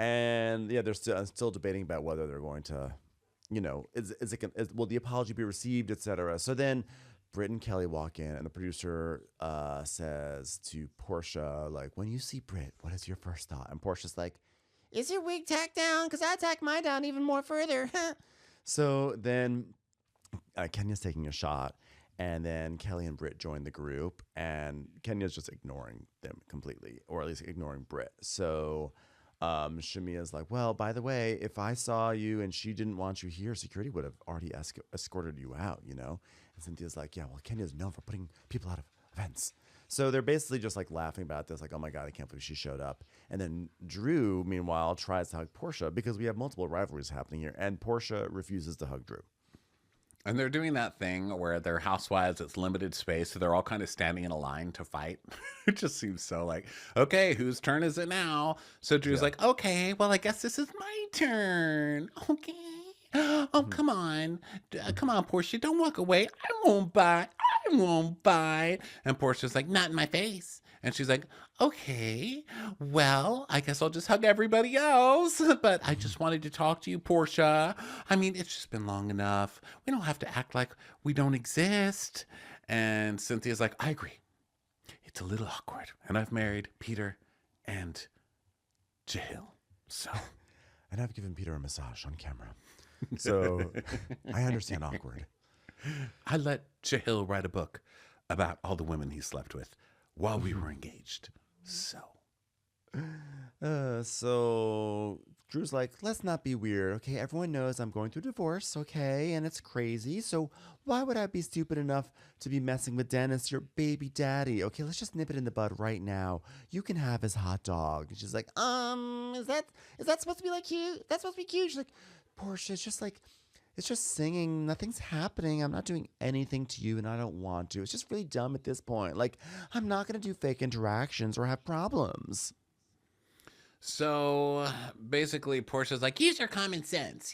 Speaker 1: And yeah, they're still debating about whether they're going to, will the apology be received, etc. So then Britt and Kelly walk in, and the producer says to Portia, like, when you see Britt, what is your first thought? And Portia's like,
Speaker 6: Is your wig tacked down? Because I tacked mine down even more further.
Speaker 1: so then Kenya's taking a shot, and then Kelly and Britt join the group, and Kenya's just ignoring them completely, or at least ignoring Britt. So Shamia's like, well, by the way, if I saw you and she didn't want you here, security would have already escorted you out, And Cynthia's like, yeah, well, Kenya's known for putting people out of events. So they're basically just like laughing about this, like, oh my God, I can't believe she showed up. And then Drew, meanwhile, tries to hug Portia because we have multiple rivalries happening here, and Portia refuses to hug Drew.
Speaker 2: And they're doing that thing where they're housewives, it's limited space, so they're all kind of standing in a line to fight. It just seems so like, okay, whose turn is it now? So Drew's like, okay, well, I guess this is my turn. Okay. Oh, come on. Come on, Portia, don't walk away. I won't bite. I won't bite. And Portia's like, not in my face. And she's like, okay, well, I guess I'll just hug everybody else. But I just wanted to talk to you, Portia. I mean, it's just been long enough. We don't have to act like we don't exist. And Cynthia's like, I agree. It's a little awkward. And I've married Peter and Jahil. So.
Speaker 1: And I've given Peter a massage on camera. So I understand awkward.
Speaker 2: I let Jahil write a book about all the women he slept with while we were engaged.
Speaker 1: So Drew's like, let's not be weird, okay? Everyone knows I'm going through divorce, okay? And it's crazy. So why would I be stupid enough to be messing with Dennis, your baby daddy? Okay, let's just nip it in the bud right now. You can have his hot dog. And she's like, is that supposed to be like cute? That's supposed to be cute. She's like, Portia, it's just singing. Nothing's happening. I'm not doing anything to you, and I don't want to. It's just really dumb at this point. Like, I'm not going to do fake interactions or have problems.
Speaker 2: So basically, Portia's like,
Speaker 6: Use your common sense,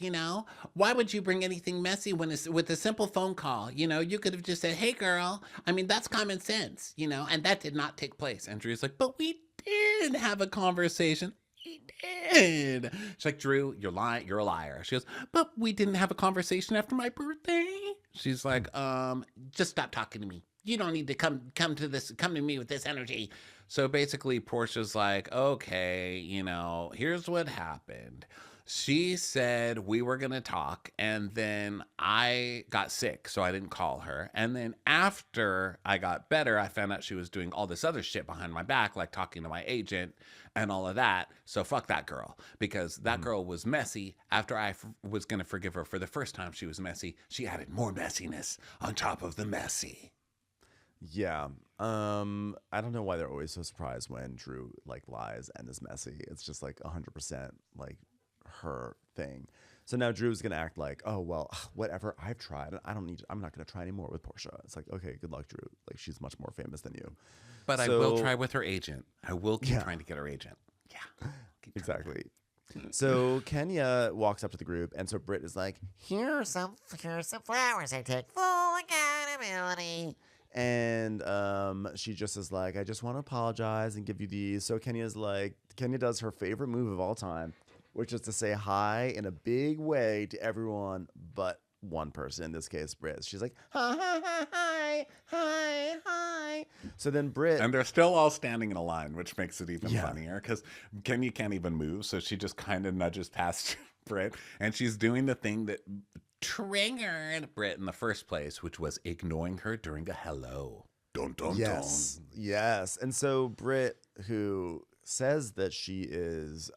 Speaker 6: Why would you bring anything messy with a simple phone call? You could have just said, hey, girl. I mean, that's common sense, and that did not take place.
Speaker 2: And Drew's like, but we did have a conversation. We did. She's like, Drew, you're lying. You're a liar. She goes, but we didn't have a conversation after my birthday. She's like,
Speaker 6: just stop talking to me. You don't need to come to me with this energy.
Speaker 2: So basically, Portia's like, okay, here's what happened. She said we were going to talk, and then I got sick, so I didn't call her. And then after I got better, I found out she was doing all this other shit behind my back, like talking to my agent and all of that. So fuck that girl, because that girl was messy. After I was going to forgive her for the first time she was messy, she added more messiness on top of the messy.
Speaker 1: Yeah. I don't know why they're always so surprised when Drew like lies and is messy. It's just like 100% like her thing. So now Drew's gonna act like, oh well, whatever, I've tried. I'm not gonna try anymore with Portia. It's like, okay, good luck, Drew. Like, she's much more famous than you.
Speaker 2: But I will try with her agent. I will keep trying to get her agent. Yeah.
Speaker 1: Exactly. So Kenya walks up to the group, and so Britt is like,
Speaker 3: Here are some flowers I take full accountability.
Speaker 1: and she just is like, I just want to apologize and give you these. So Kenya does her favorite move of all time, which is to say hi in a big way to everyone but one person, in this case, Brit. She's like, hi. So then Brit...
Speaker 2: And they're still all standing in a line, which makes it even funnier, because Kenya can't even move, so she just kind of nudges past Brit, and she's doing the thing that triggered Brit in the first place, which was ignoring her during a hello. Dun, dun,
Speaker 1: Yes. And so Brit, who says that she is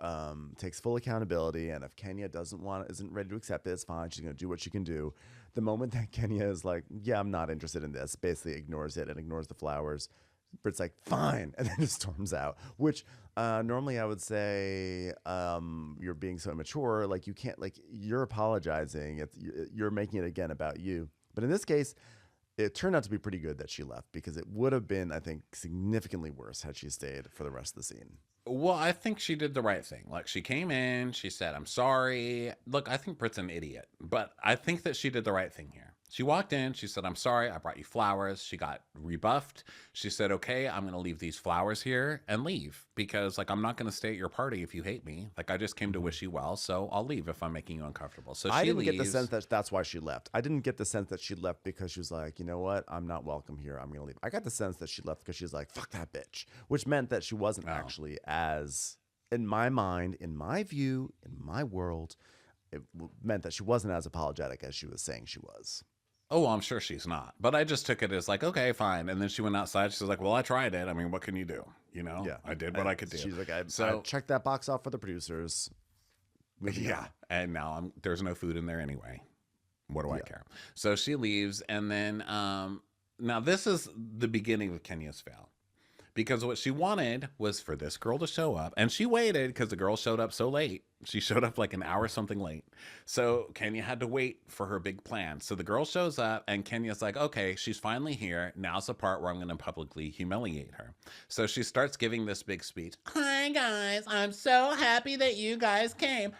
Speaker 1: takes full accountability, and if Kenya isn't ready to accept it, it's fine. She's gonna do what she can do. The moment that Kenya is like, yeah, I'm not interested in this, basically ignores it and ignores the flowers, Brit's like, fine, and then just storms out. Which normally I would say you're being so immature, like you can't, like you're apologizing. You're making it again about you. But in this case, it turned out to be pretty good that she left because it would have been, I think, significantly worse had she stayed for the rest of the scene.
Speaker 2: Well, I think she did the right thing. Like, she came in, she said, I'm sorry. Look, I think Brit's an idiot, but I think that she did the right thing here. She walked in, she said, I'm sorry, I brought you flowers. She got rebuffed. She said, okay, I'm going to leave these flowers here and leave because, like, I'm not going to stay at your party if you hate me. Like, I just came to wish you well, so I'll leave if I'm making you uncomfortable. So
Speaker 1: I
Speaker 2: she
Speaker 1: didn't
Speaker 2: leaves.
Speaker 1: get the sense that that's why she left. I didn't get the sense that she left because she was like, you know what, I'm not welcome here. I'm going to leave. I got the sense that she left because she was like, fuck that bitch, which meant that she wasn't actually as, in my mind, in my view, in my world, it meant that she wasn't as apologetic as she was saying she was.
Speaker 2: Oh, well, I'm sure she's not. But I just took it as like, okay, fine. And then she went outside. She was like, well, I tried it. I mean, what can you do? You know,
Speaker 1: Yeah,
Speaker 2: I did what I could do.
Speaker 1: She's like, I
Speaker 2: So
Speaker 1: checked that box off for the producers.
Speaker 2: yeah. And now there's no food in there anyway. What do I care? So she leaves. And then now this is the beginning of Kenya's fail. Because what she wanted was for this girl to show up. And she waited because the girl showed up so late. She showed up like an hour something late. So Kenya had to wait for her big plan. So the girl shows up and Kenya's like, okay, she's finally here. Now's the part where I'm going to publicly humiliate her. So she starts giving this big speech.
Speaker 6: Hi guys, I'm so happy that you guys came.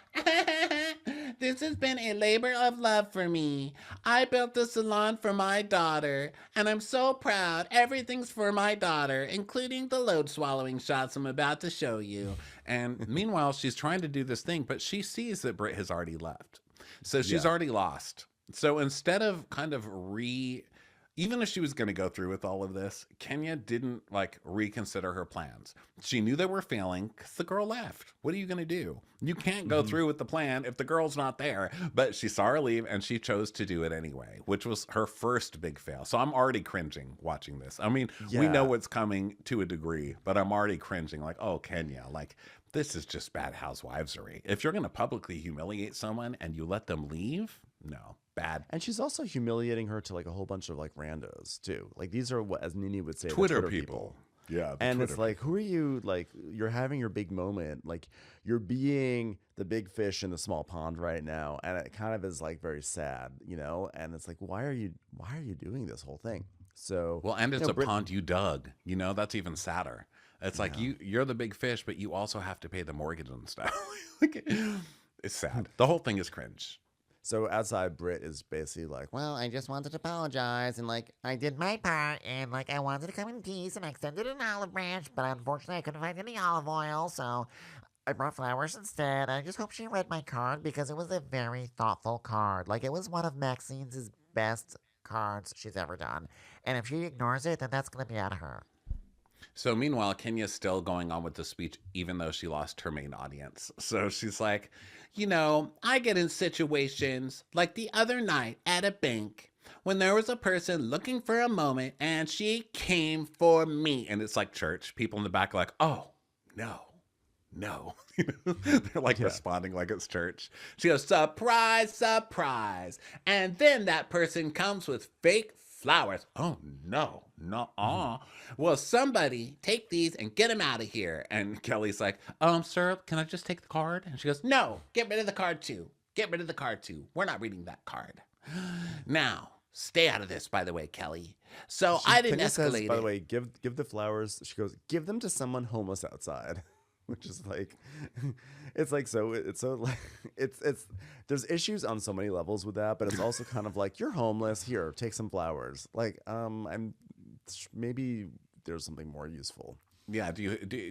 Speaker 6: This has been a labor of love for me. I built the salon for my daughter, and I'm so proud. Everything's for my daughter, including the load swallowing shots I'm about to show you.
Speaker 2: And meanwhile, she's trying to do this thing, but she sees that Brit has already left. So she's already lost. So instead of kind of even if she was going to go through with all of this, Kenya didn't like reconsider her plans. She knew they were failing because the girl left. What are you going to do? You can't go through with the plan if the girl's not there. But she saw her leave and she chose to do it anyway, which was her first big fail. So I'm already cringing watching this. I mean, we know what's coming to a degree, but I'm already cringing like, oh, Kenya, like this is just bad housewivesery. If you're going to publicly humiliate someone and you let them leave, no. Bad.
Speaker 1: And she's also humiliating her to like a whole bunch of like randos too. Like these are what, as Nini would say, the
Speaker 2: Twitter people. Yeah.
Speaker 1: And it's like, who are you? Like, you're having your big moment. Like, you're being the big fish in the small pond right now, and it kind of is like very sad, you know. And it's like, why are you doing this whole thing? So
Speaker 2: well, and it's a pond you dug. You know, that's even sadder. It's like you're the big fish, but you also have to pay the mortgage and stuff. Like, it's sad. The whole thing is cringe.
Speaker 1: So outside, Brit is basically like,
Speaker 3: Well, I just wanted to apologize, and like I did my part, and like I wanted to come in peace, and I extended an olive branch, but unfortunately I couldn't find any olive oil, so I brought flowers instead. I just hope she read my card because it was a very thoughtful card. Like it was one of Maxine's best cards she's ever done, and if she ignores it, then that's gonna be out of her.
Speaker 2: So meanwhile, Kenya's still going on with the speech, even though she lost her main audience. So she's like,
Speaker 6: You know, I get in situations like the other night at a bank when there was a person looking for a moment and she came for me.
Speaker 2: and it's like church. People in the back are like, oh, no. They're like responding like it's church.
Speaker 6: She goes, surprise, surprise. And then that person comes with fake flowers. Oh, no. Well, somebody take these and get them out of here.
Speaker 2: And Kelly's like,
Speaker 6: Sir, can I just take the card? And she goes, no, get rid of the card too. Get rid of the card too. We're not reading that card. Now, stay out of this, by the way, Kelly. So I didn't escalate
Speaker 1: says, by the
Speaker 6: it.
Speaker 1: way, give the flowers. She goes, give them to someone homeless outside. Which is like, it's like, so it's so like, it's there's issues on so many levels with that, but it's also kind of like, you're homeless, here, take some flowers. Like, maybe there's something more useful.
Speaker 2: yeah, do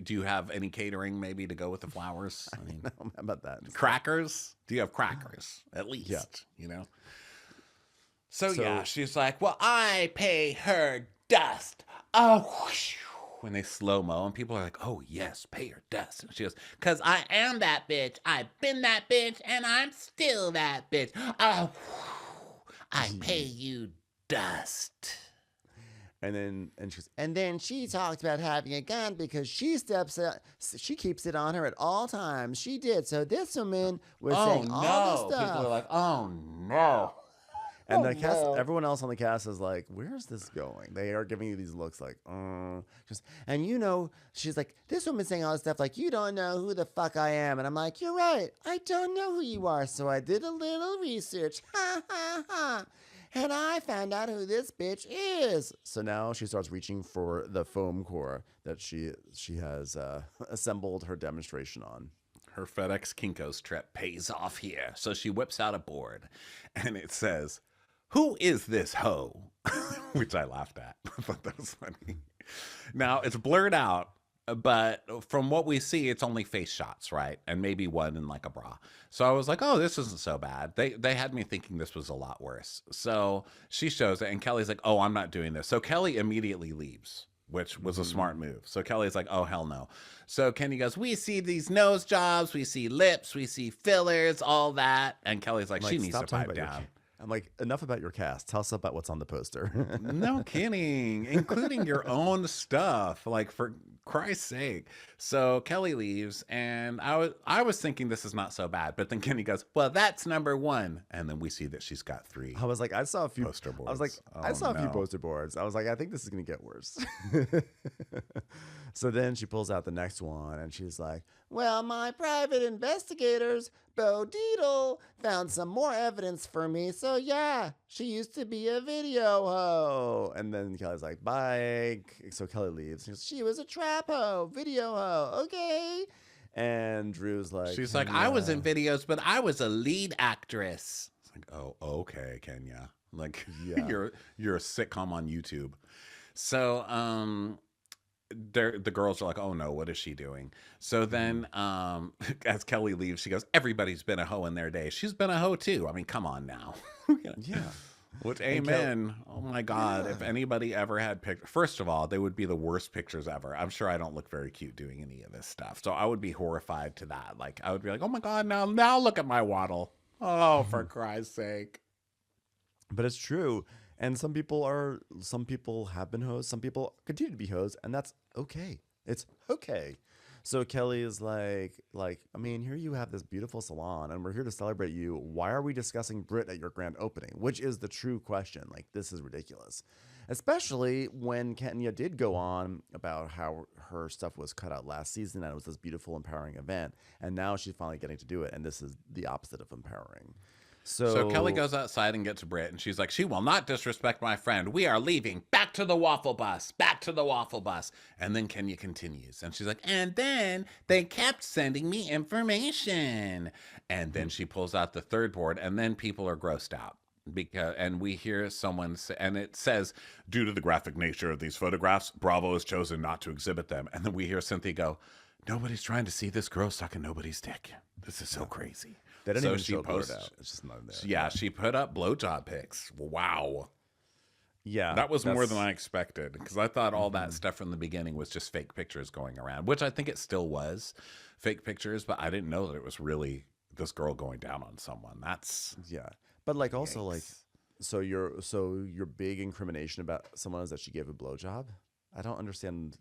Speaker 2: you have any catering maybe to go with the flowers? I mean,
Speaker 1: How about that?
Speaker 2: crackers? Do you have crackers at least?
Speaker 1: Yeah.
Speaker 2: You know? So
Speaker 6: Yeah, she's like, well, I pay her dust. Oh, whoosh.
Speaker 2: when they slow-mo and people are like, oh yes, pay her dust. And she goes,
Speaker 6: Because I am that bitch. I've been that bitch, and I'm still that bitch. Oh, I pay you dust.
Speaker 1: And then she talked about having a gun because she keeps it on her at all times. She did. So this woman was saying all this stuff.
Speaker 2: People are like, oh no.
Speaker 1: And the cast, everyone else on the cast is like, "Where's this going?" They are giving you these looks like, just. And she's like, "This woman's saying all this stuff like you don't know who the fuck I am," and I'm like, "You're right, I don't know who you are." So I did a little research, ha ha ha, and I found out who this bitch is. So now she starts reaching for the foam core that she has assembled her demonstration on.
Speaker 2: Her FedEx Kinko's trip pays off here. So she whips out a board and it says, "Who is this hoe?" Which I laughed at. I thought that was funny. Now it's blurred out, but from what we see, it's only face shots, right? And maybe one in like a bra. So I was like, oh, this isn't so bad. They had me thinking this was a lot worse. So she shows it and Kelly's like, oh, I'm not doing this. So Kelly immediately leaves, which was a smart move. So Kelly's like, oh, hell no. So Kenny goes, we see these nose jobs, we see lips, we see fillers, all that. And Kelly's like, she needs to pipe down.
Speaker 1: I'm like, enough about your cast. Tell us about what's on the poster.
Speaker 2: No kidding, including your own stuff, like for Christ's sake. So Kelly leaves, and I was thinking this is not so bad, but then Kenny goes, well, that's number one, and then we see that she's got 3.
Speaker 1: I was like, I saw a few
Speaker 2: poster boards.
Speaker 1: I was like, I saw a few poster boards. I was like, I think this is gonna get worse. So then she pulls out the next one, and she's like, well, my private investigators, Bo Deedle, found some more evidence for me. So yeah, she used to be a video hoe. And then Kelly's like, bye. So Kelly leaves. She goes, she was a trap hoe, video hoe. Okay. And Drew's like,
Speaker 2: she's like, I was in videos, but I was a lead actress. It's like, oh, okay, Kenya. Like,
Speaker 1: Yeah.
Speaker 2: you're a sitcom on YouTube. So, the girls are like, oh no, what is she doing? So then as Kelly leaves, she goes, everybody's been a hoe in their day. She's been a hoe too. I mean, come on now.
Speaker 1: yeah.
Speaker 2: Which, amen. Oh my God. Yeah. If anybody ever had pictures, first of all, they would be the worst pictures ever. I'm sure I don't look very cute doing any of this stuff. So I would be horrified to that. Like, I would be like, oh my God, now look at my waddle. Oh, for Christ's sake.
Speaker 1: But it's true. And some people have been hoes. Some people continue to be hoes, and that's okay. It's okay. So Kelly is like, I mean, here you have this beautiful salon, and we're here to celebrate you. Why are we discussing Brit at your grand opening? Which is the true question. Like, this is ridiculous. Especially when Kenya did go on about how her stuff was cut out last season, and it was this beautiful, empowering event. And now she's finally getting to do it, and this is the opposite of empowering.
Speaker 2: So Kelly goes outside and gets Brit, and she's like, she will not disrespect my friend. We are leaving. Back to the waffle bus. Back to the waffle bus. And then Kenya continues. And she's like, and then they kept sending me information. And then she pulls out the third board, and then people are grossed out. And we hear someone say, and it says, due to the graphic nature of these photographs, Bravo has chosen not to exhibit them. And then we hear Cynthia go, nobody's trying to see this girl sucking nobody's dick. This is so crazy.
Speaker 1: They didn't even show it out. It's just not there.
Speaker 2: Yeah, she put up blowjob pics. Wow.
Speaker 1: Yeah.
Speaker 2: That was more than I expected, because I thought all that stuff from the beginning was just fake pictures going around, which I think it still was fake pictures, but I didn't know that it was really this girl going down on someone. That's
Speaker 1: But like also like so your big incrimination about someone is that she gave a blowjob? I don't understand.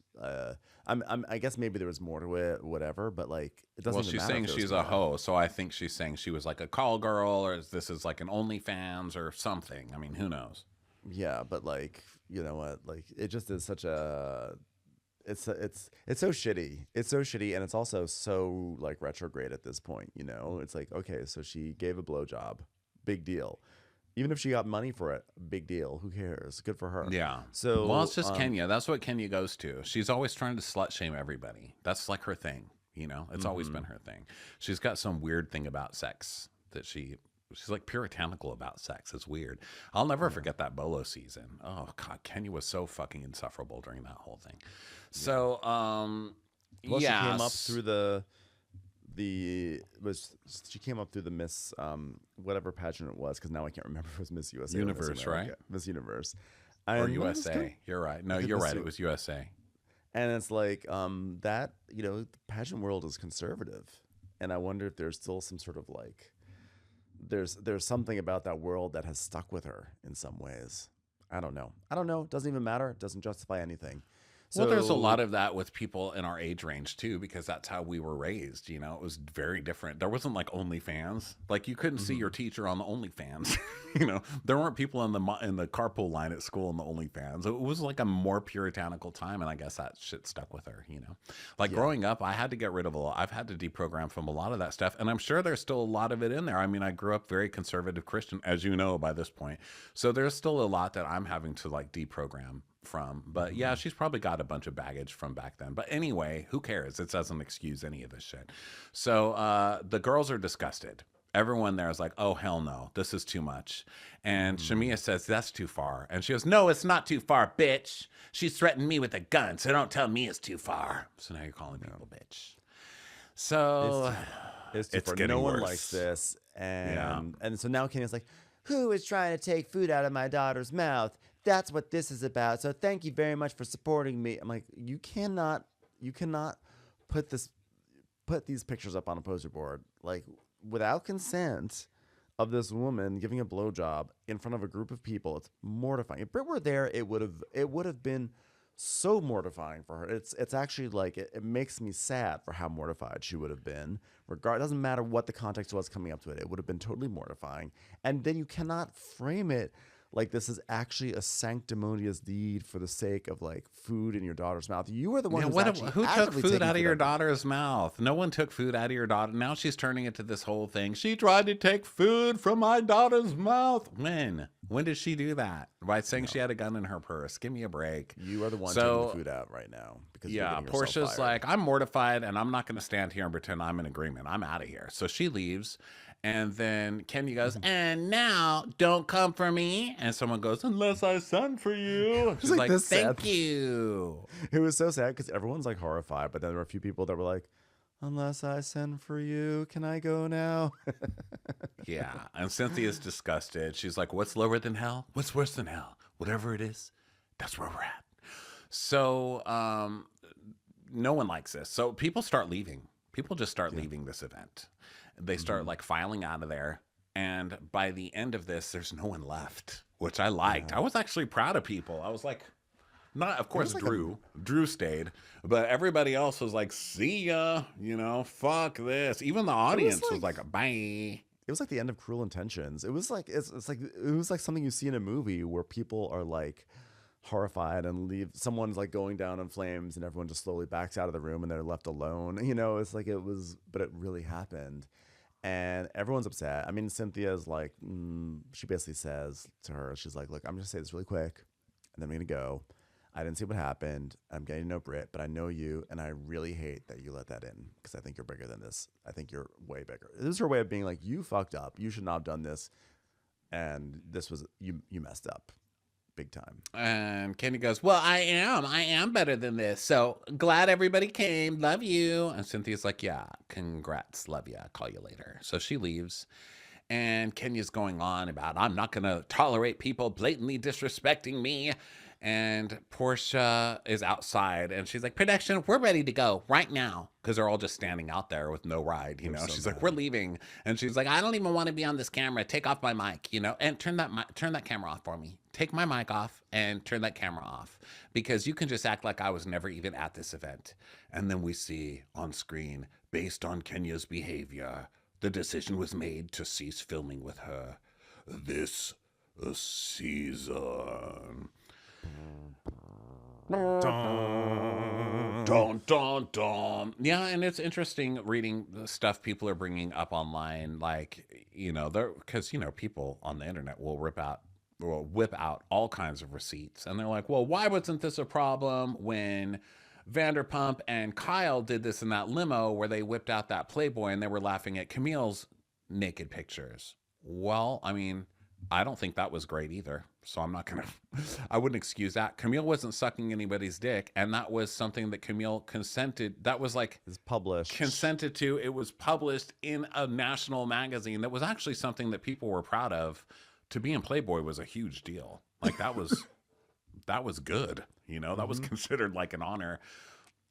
Speaker 1: I guess maybe there was more to it, whatever. But like, it doesn't.
Speaker 2: Well, she's saying she's a hoe, so I think she's saying she was like a call girl, or this is like an OnlyFans or something. I mean, who knows?
Speaker 1: Yeah, but like, you know what? Like, it just is such a. It's so shitty. It's so shitty, and it's also so like retrograde at this point. You know, it's like, okay, so she gave a blowjob, big deal. Even if she got money for it, big deal. Who cares? Good for her.
Speaker 2: Yeah.
Speaker 1: So
Speaker 2: well, it's just Kenya. That's what Kenya goes to. She's always trying to slut shame everybody. That's like her thing. You know, it's always been her thing. She's got some weird thing about sex that she's like puritanical about sex. It's weird. I'll never forget that Bolo season. Oh God, Kenya was so fucking insufferable during that whole thing. So,
Speaker 1: well, she came up through she came up through the Miss whatever pageant it was, because now I can't remember if it was Miss USA
Speaker 2: Universe, right?
Speaker 1: Miss Universe
Speaker 2: or USA. You're right. No, you're right. It was USA.
Speaker 1: And it's like that, you know, the pageant world is conservative, and I wonder if there's still some sort of like there's something about that world that has stuck with her in some ways. I don't know. Doesn't even matter. It doesn't justify anything. So
Speaker 2: Well, there's a lot of that with people in our age range too, because that's how we were raised. You know, it was very different. There wasn't like OnlyFans. Like you couldn't see your teacher on the OnlyFans. You know, there weren't people in the carpool line at school on the OnlyFans. It was like a more puritanical time, and I guess that shit stuck with her. You know, like growing up, I had to get rid of a lot. I've had to deprogram from a lot of that stuff, and I'm sure there's still a lot of it in there. I mean, I grew up very conservative Christian, as you know by this point, so there's still a lot that I'm having to like deprogram from. But yeah, she's probably got a bunch of baggage from back then. But anyway, who cares? It doesn't excuse any of this shit. So the girls are disgusted. Everyone there is like, oh, hell no, this is too much. And Shamia says, that's too far. And she goes, no, it's not too far, bitch. She's threatened me with a gun, so don't tell me it's too far. So now you're calling people bitch. So
Speaker 1: it's
Speaker 2: getting
Speaker 1: no one
Speaker 2: worse.
Speaker 1: likes this. And so now Kenya's like, who is trying to take food out of my daughter's mouth? That's what this is about. So thank you very much for supporting me. I'm like, you cannot put these pictures up on a poster board like without consent of this woman giving a blowjob in front of a group of people. It's mortifying. If Brit were there, it would have been so mortifying for her. It's actually like it makes me sad for how mortified she would have been. It doesn't matter what the context was coming up to it. It would have been totally mortifying. And then you cannot frame it like this is actually a sanctimonious deed for the sake of like food in your daughter's mouth. You were the one
Speaker 2: who took
Speaker 1: actively
Speaker 2: food
Speaker 1: taking
Speaker 2: out of your
Speaker 1: food
Speaker 2: daughter's mouth? No one took food out of your daughter. Now she's turning it to this whole thing. She tried to take food from my daughter's mouth. When did she do that? By saying she had a gun in her purse. Give me a break.
Speaker 1: You are the one taking the food out right now. Because you're getting yourself
Speaker 2: Portia's
Speaker 1: fired.
Speaker 2: like, I'm mortified and I'm not going to stand here and pretend I'm in agreement. I'm out of here. So she leaves. And then Kenya goes, and now don't come for me. And someone goes, unless I send for you. She's
Speaker 1: like
Speaker 2: like,
Speaker 1: this sad.
Speaker 2: thank you.
Speaker 1: It was so sad because everyone's like horrified, but then there were a few people that were like, unless I send for you, can I go now?
Speaker 2: Yeah. And Cynthia's disgusted. She's like, what's lower than hell? What's worse than hell? Whatever it is, that's where we're at. So no one likes this. So people start leaving. People just start leaving this event. They start like filing out of there. And by the end of this, there's no one left, which I liked. I was actually proud of people. I was like, not, of course,
Speaker 1: like
Speaker 2: Drew stayed, but everybody else was like, see ya, you know, fuck this. Even the audience was like, bye.
Speaker 1: It was like the end of Cruel Intentions. It was like it was like something you see in a movie where people are like horrified and leave. Someone's like going down in flames and everyone just slowly backs out of the room and they're left alone. You know, it's like but it really happened. And everyone's upset. I mean, Cynthia's like, she basically says to her, she's like, look, I'm going to say this really quick and then I'm going to go. I didn't see what happened. I'm getting to know Brit, but I know you, and I really hate that you let that in because I think you're bigger than this. I think you're way bigger. This is her way of being like, you fucked up. You should not have done this. And this was, you messed up big time.
Speaker 2: And Kenny goes, well, I am better than this. So glad everybody came. Love you. And Cynthia's like, yeah, congrats. Love you. I'll call you later. So she leaves. And Kenya's going on about, I'm not going to tolerate people blatantly disrespecting me. And Portia is outside and she's like, production, we're ready to go right now. Because they're all just standing out there with no ride, you know. She's like, we're leaving. And she's like, I don't even want to be on this camera. Take off my mic, you know, and turn that camera off for me. Take my mic off and turn that camera off. Because you can just act like I was never even at this event. And then we see on screen, based on Kenya's behavior, the decision was made to cease filming with her this season. Dun, dun, dun. Yeah, and it's interesting reading the stuff people are bringing up online, like, you know, because, you know, people on the internet will whip out all kinds of receipts, and they're like, well, why wasn't this a problem when Vanderpump and Kyle did this in that limo where they whipped out that Playboy and they were laughing at Camille's naked pictures? Well, I mean, I don't think that was great either. So I wouldn't excuse that. Camille wasn't sucking anybody's dick. And that was something that Camille consented. That was like,
Speaker 1: It's published.
Speaker 2: consented to. It was published in a national magazine. That was actually something that people were proud of. To be in Playboy was a huge deal. Like that was, that was good. You know, that was considered like an honor.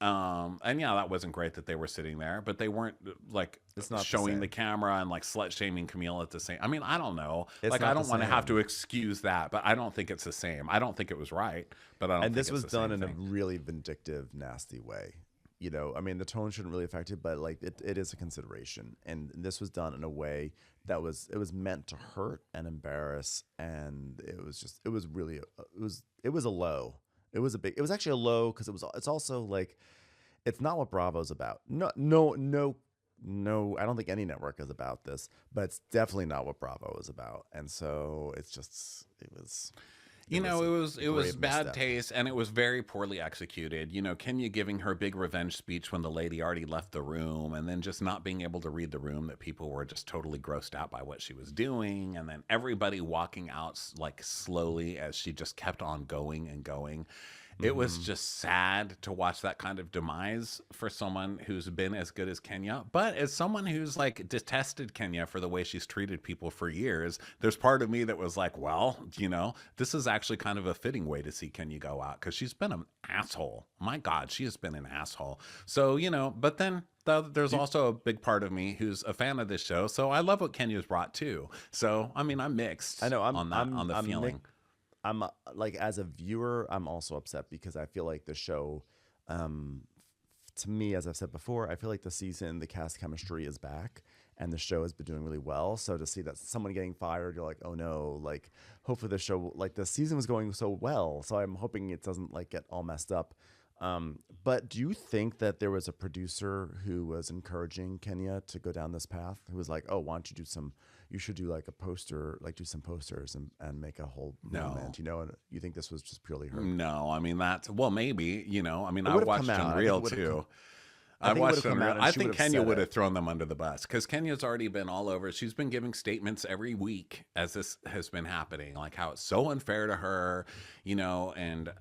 Speaker 2: And yeah, that wasn't great that they were sitting there, but they weren't like
Speaker 1: It's not the
Speaker 2: showing the
Speaker 1: same.
Speaker 2: camera and like slut shaming Camille at the same. I mean, I don't know.
Speaker 1: It's
Speaker 2: Like,
Speaker 1: not
Speaker 2: I
Speaker 1: the
Speaker 2: don't want to have
Speaker 1: same.
Speaker 2: to excuse that, but I don't think it's the same. I don't think it was right, but I don't
Speaker 1: And
Speaker 2: think
Speaker 1: this
Speaker 2: it's
Speaker 1: was
Speaker 2: the
Speaker 1: done
Speaker 2: same
Speaker 1: in a
Speaker 2: thing.
Speaker 1: really vindictive, nasty way. You know, I mean, the tone shouldn't really affect it, but like it is a consideration. And this was done in a way that it was meant to hurt and embarrass, and it was really it was a low. It was actually a low because it's also like it's not what Bravo's about. No. I don't think any network is about this, but it's definitely not what Bravo is about. And so it's just
Speaker 2: You know,
Speaker 1: a
Speaker 2: it was
Speaker 1: grave
Speaker 2: bad
Speaker 1: misstep.
Speaker 2: taste, and it was very poorly executed. You know, Kenya giving her big revenge speech when the lady already left the room, and then just not being able to read the room, that people were just totally grossed out by what she was doing, and then everybody walking out like slowly as she just kept on going and going. It was just sad to watch that kind of demise for someone who's been as good as Kenya. But as someone who's like detested Kenya for the way she's treated people for years, there's part of me that was like, well, you know, this is actually kind of a fitting way to see Kenya go out because she's been an asshole. My God, she has been an asshole. So, you know, but then there's also a big part of me who's a fan of this show. So I love what Kenya's brought too. So, I mean, I'm mixed
Speaker 1: I know
Speaker 2: on the
Speaker 1: I'm
Speaker 2: feeling.
Speaker 1: I'm like as a viewer, I'm also upset because I feel like the show, um, to me, as I've said before, I feel like the season, the cast chemistry is back, and the show has been doing really well. So to see that someone getting fired, you're like, oh no, like hopefully the show, like the season was going so well, so I'm hoping it doesn't like get all messed up. But do you think that there was a producer who was encouraging Kenya to go down this path? Who was like, "Oh, why don't you do some? You should do like a poster, like do some posters and make a whole
Speaker 2: No.
Speaker 1: moment." You know, and you think this was just purely her?
Speaker 2: No, I mean that's well, maybe you know. I mean,
Speaker 1: It
Speaker 2: I
Speaker 1: would have
Speaker 2: watched
Speaker 1: come out. I think
Speaker 2: Unreal
Speaker 1: it would have
Speaker 2: too.
Speaker 1: I
Speaker 2: I
Speaker 1: think it would
Speaker 2: watched
Speaker 1: have come
Speaker 2: Unreal.
Speaker 1: out, and
Speaker 2: I
Speaker 1: she would
Speaker 2: think
Speaker 1: have
Speaker 2: Kenya
Speaker 1: said
Speaker 2: would
Speaker 1: it.
Speaker 2: have thrown them under the bus because Kenya's already been all over. She's been giving statements every week as this has been happening, like how it's so unfair to her, you know, and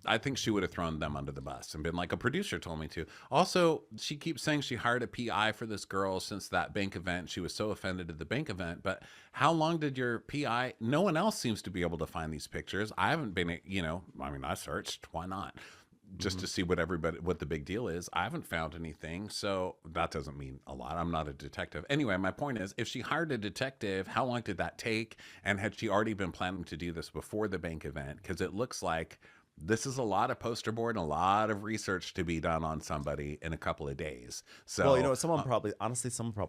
Speaker 2: I think she would have thrown them under the bus and been like, a producer told me to. Also, she keeps saying she hired a PI for this girl since that bank event. She was so offended at the bank event. But how long did your PI? No one else seems to be able to find these pictures. I haven't been, you know, I mean, I searched. Why not? Just to see what the big deal is. I haven't found anything. So that doesn't mean a lot. I'm not a detective. Anyway, my point is, if she hired a detective, how long did that take? And had she already been planning to do this before the bank event? Because it looks like this is a lot of poster board and a lot of research to be done on somebody in a couple of days. So,
Speaker 1: Well, you know, someone probably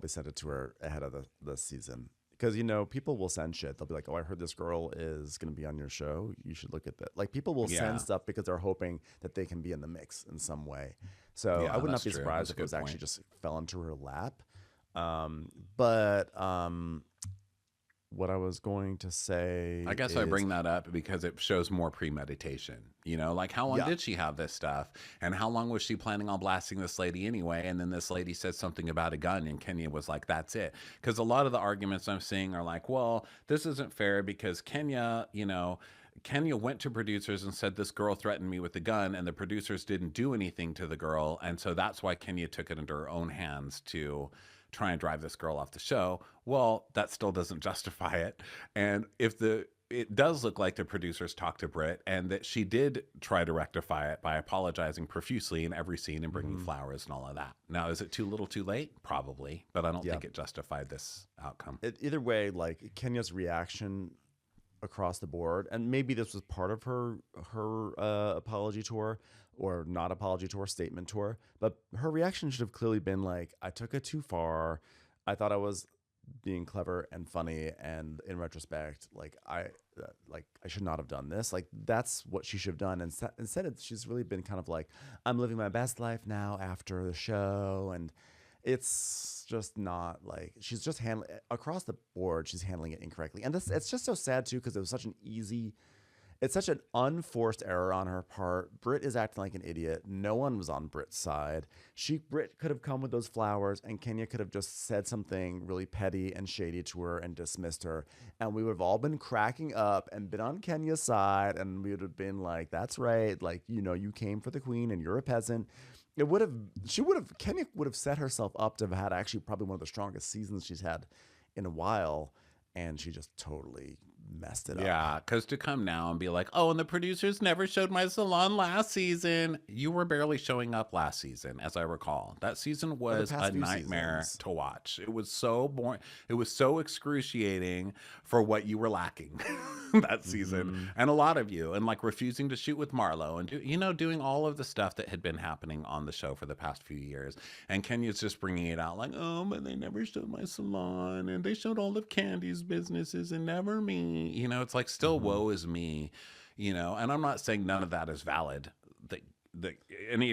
Speaker 1: sent it to her ahead of the season. Because, you know, people will send shit. They'll be like, oh, I heard this girl is going to be on your show. You should look at that. Like, people will
Speaker 2: Yeah.
Speaker 1: send stuff because they're hoping that they can be in the mix in some way. So
Speaker 2: Yeah,
Speaker 1: I would not
Speaker 2: that's
Speaker 1: be
Speaker 2: true.
Speaker 1: surprised
Speaker 2: That's a
Speaker 1: if it was
Speaker 2: good
Speaker 1: actually
Speaker 2: point.
Speaker 1: just fell into her lap. But what I was going to say
Speaker 2: I guess
Speaker 1: is,
Speaker 2: I bring that up because it shows more premeditation. You know, like how long
Speaker 1: Yeah.
Speaker 2: did she have this stuff? And how long was she planning on blasting this lady anyway? And then this lady said something about a gun, and Kenya was like, that's it. Because a lot of the arguments I'm seeing are like, well, this isn't fair because Kenya, you know, Kenya went to producers and said, this girl threatened me with a gun, and the producers didn't do anything to the girl. And so that's why Kenya took it into her own hands to try and drive this girl off the show. Well, that still doesn't justify it. And it does look like the producers talked to Brit and that she did try to rectify it by apologizing profusely in every scene and bringing flowers and all of that. Now, is it too little too late? Probably, but I don't
Speaker 1: Yeah.
Speaker 2: think it justified this outcome.
Speaker 1: Either way, like Kenya's reaction across the board, and maybe this was part of her apology tour or not apology tour, statement tour, but her reaction should have clearly been like, I took it too far. I thought I was being clever and funny, and in retrospect, like I should not have done this. Like that's what she should have done. And instead, she's really been kind of like, I'm living my best life now after the show, and it's just not like she's just handling across the board. She's handling it incorrectly, and it's just so sad too because it was such an easy. It's such an unforced error on her part. Brit is acting like an idiot. No one was on Brit's side. Brit could have come with those flowers, and Kenya could have just said something really petty and shady to her and dismissed her. And we would have all been cracking up and been on Kenya's side, and we would have been like, "That's right. Like, you know, you came for the queen, and you're a peasant." Kenya would have set herself up to have had actually probably one of the strongest seasons she's had in a while, and she just totally messed it up.
Speaker 2: Yeah, because to come now and be like, oh, and the producers never showed my salon last season. You were barely showing up last season, as I recall. That season was a
Speaker 1: past few
Speaker 2: nightmare
Speaker 1: seasons.
Speaker 2: to watch. It was so boring. It was so excruciating for what you were lacking that season. And a lot of you, and like refusing to shoot with Marlo and, doing all of the stuff that had been happening on the show for the past few years. And Kenya's just bringing it out like, oh, but they never showed my salon and they showed all of Candy's businesses and never me. It's like still woe is me, and I'm not saying none of that is valid. That any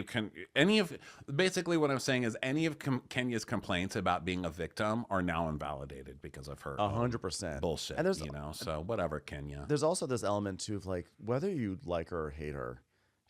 Speaker 2: of basically what I'm saying is any of Kenya's complaints about being a victim are now invalidated because of her
Speaker 1: 100%
Speaker 2: bullshit.
Speaker 1: And there's
Speaker 2: so whatever, Kenya.
Speaker 1: there's also this element too of like whether you like her or hate her,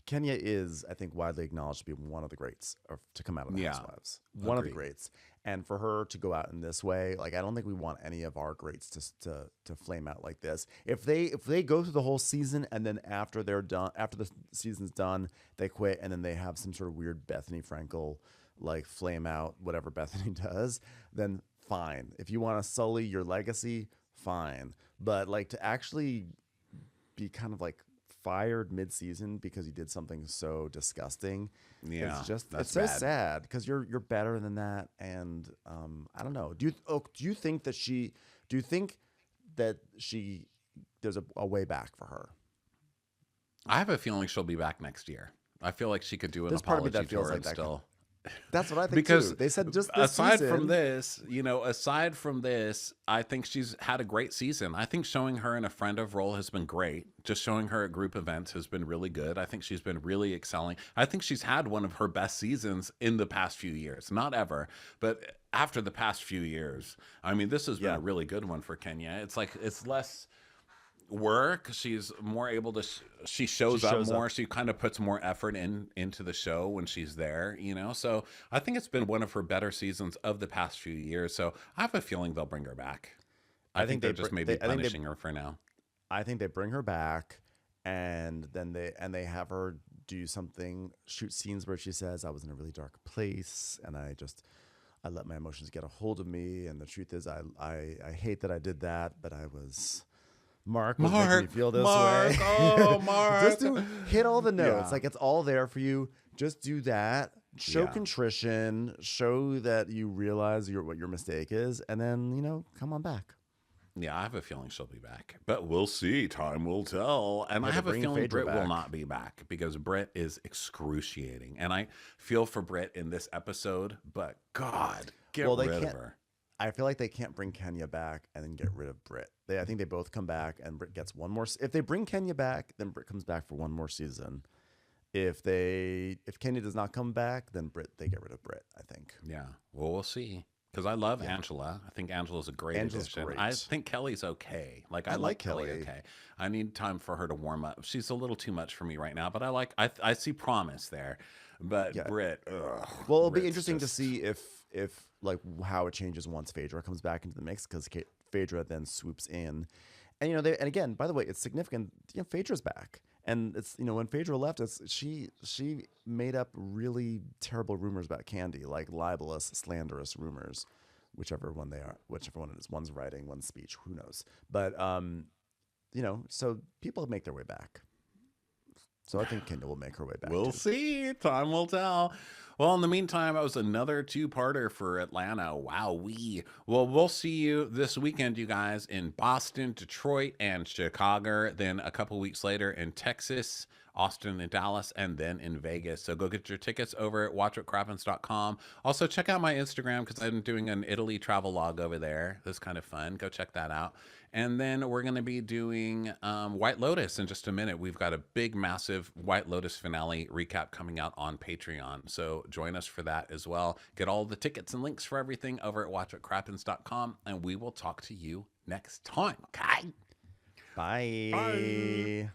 Speaker 1: Kenya is, I think, widely acknowledged to be one of the greats to come out of the
Speaker 2: Yeah,
Speaker 1: Housewives. One of the
Speaker 2: agreed.
Speaker 1: greats. And for her to go out in this way, like I don't think we want any of our greats to flame out like this. If they go through the whole season and then after they're done, after the season's done, they quit and then they have some sort of weird Bethany Frankel like flame out whatever Bethany does, then fine. If you want to sully your legacy, fine. But like to actually be kind of like fired mid-season because you did something so disgusting.
Speaker 2: Yeah,
Speaker 1: it's just
Speaker 2: that's
Speaker 1: it's so
Speaker 2: bad.
Speaker 1: sad because you're better than that. And I don't know. Do you think that there's a way back for her?
Speaker 2: I have a feeling she'll be back next year. I feel like she could do an
Speaker 1: There's part of me
Speaker 2: apology
Speaker 1: that feels
Speaker 2: tour
Speaker 1: like
Speaker 2: and
Speaker 1: that could-
Speaker 2: still.
Speaker 1: That's what I think
Speaker 2: Because
Speaker 1: too. They said just this
Speaker 2: aside
Speaker 1: season,
Speaker 2: from this, I think she's had a great season. I think showing her in a friend of role has been great. Just showing her at group events has been really good. I think she's been really excelling. I think she's had one of her best seasons in the past few years. Not ever, but after the past few years. I mean, this has been a really good one for Kenya. It's like it's less work. She's more able to she shows up more. She kind of puts more effort into the show when she's there, so I think it's been one of her better seasons of the past few years. So I have a feeling they'll bring her back. I think they're just maybe punishing her for now.
Speaker 1: I think they bring her back and then they have her do something, shoot scenes where she says, I was in a really dark place and I let my emotions get a hold of me, and the truth is I hate that I did that, but I was Mark was making me feel this way.
Speaker 2: Oh, Mark.
Speaker 1: Just hit all the notes.
Speaker 2: Yeah.
Speaker 1: Like it's all there for you. Just do that. Show
Speaker 2: Yeah.
Speaker 1: contrition. Show that you realize what your mistake is, and then come on back.
Speaker 2: Yeah, I have a feeling she'll be back, but we'll see. Time will tell. And I
Speaker 1: Yeah,
Speaker 2: have a
Speaker 1: bring
Speaker 2: feeling
Speaker 1: Phaedra
Speaker 2: Brit will
Speaker 1: back.
Speaker 2: not be back because Brit is excruciating, and I feel for Brit in this episode. But God, get
Speaker 1: Well, they
Speaker 2: rid of
Speaker 1: can't-
Speaker 2: her.
Speaker 1: I feel like they can't bring Kenya back and then get rid of Brit. I think they both come back and Brit gets one more. If they bring Kenya back, then Brit comes back for one more season. If Kenya does not come back, then they get rid of Brit, I think.
Speaker 2: Yeah, well, we'll see. Because I love Angela. I think Angela's a great
Speaker 1: Angela's
Speaker 2: addition.
Speaker 1: great.
Speaker 2: I think Kelly's okay. Like I
Speaker 1: I
Speaker 2: like
Speaker 1: like
Speaker 2: Kelly.
Speaker 1: Kelly.
Speaker 2: Okay, I need time for her to warm up. She's a little too much for me right now, but I see promise there. But
Speaker 1: Yeah.
Speaker 2: Brit, ugh,
Speaker 1: Well, it'll be
Speaker 2: Brit's
Speaker 1: interesting to
Speaker 2: just-
Speaker 1: see if like how it changes once Phaedra comes back into the mix, because Phaedra then swoops in, and and again, by the way, it's significant. Phaedra's back, and it's when Phaedra left, she made up really terrible rumors about Candy, like libelous, slanderous rumors, whichever one it is. One's writing, one's speech. Who knows? But so people make their way back. So I think Kenya will make her way back.
Speaker 2: We'll
Speaker 1: too.
Speaker 2: see. Time will tell. Well, in the meantime, it was another two-parter for Atlanta. Wowee. Well, we'll see you this weekend, you guys, in Boston, Detroit, and Chicago. Then a couple weeks later in Texas, Austin, and Dallas, and then in Vegas. So go get your tickets over at watchwhatcrappens.com. Also, check out my Instagram because I'm doing an Italy travel log over there. That's kind of fun. Go check that out. And then we're going to be doing White Lotus in just a minute. We've got a big, massive White Lotus finale recap coming out on Patreon. So join us for that as well. Get all the tickets and links for everything over at watchwhatcrappens.com. And we will talk to you next time. Okay?
Speaker 1: Bye.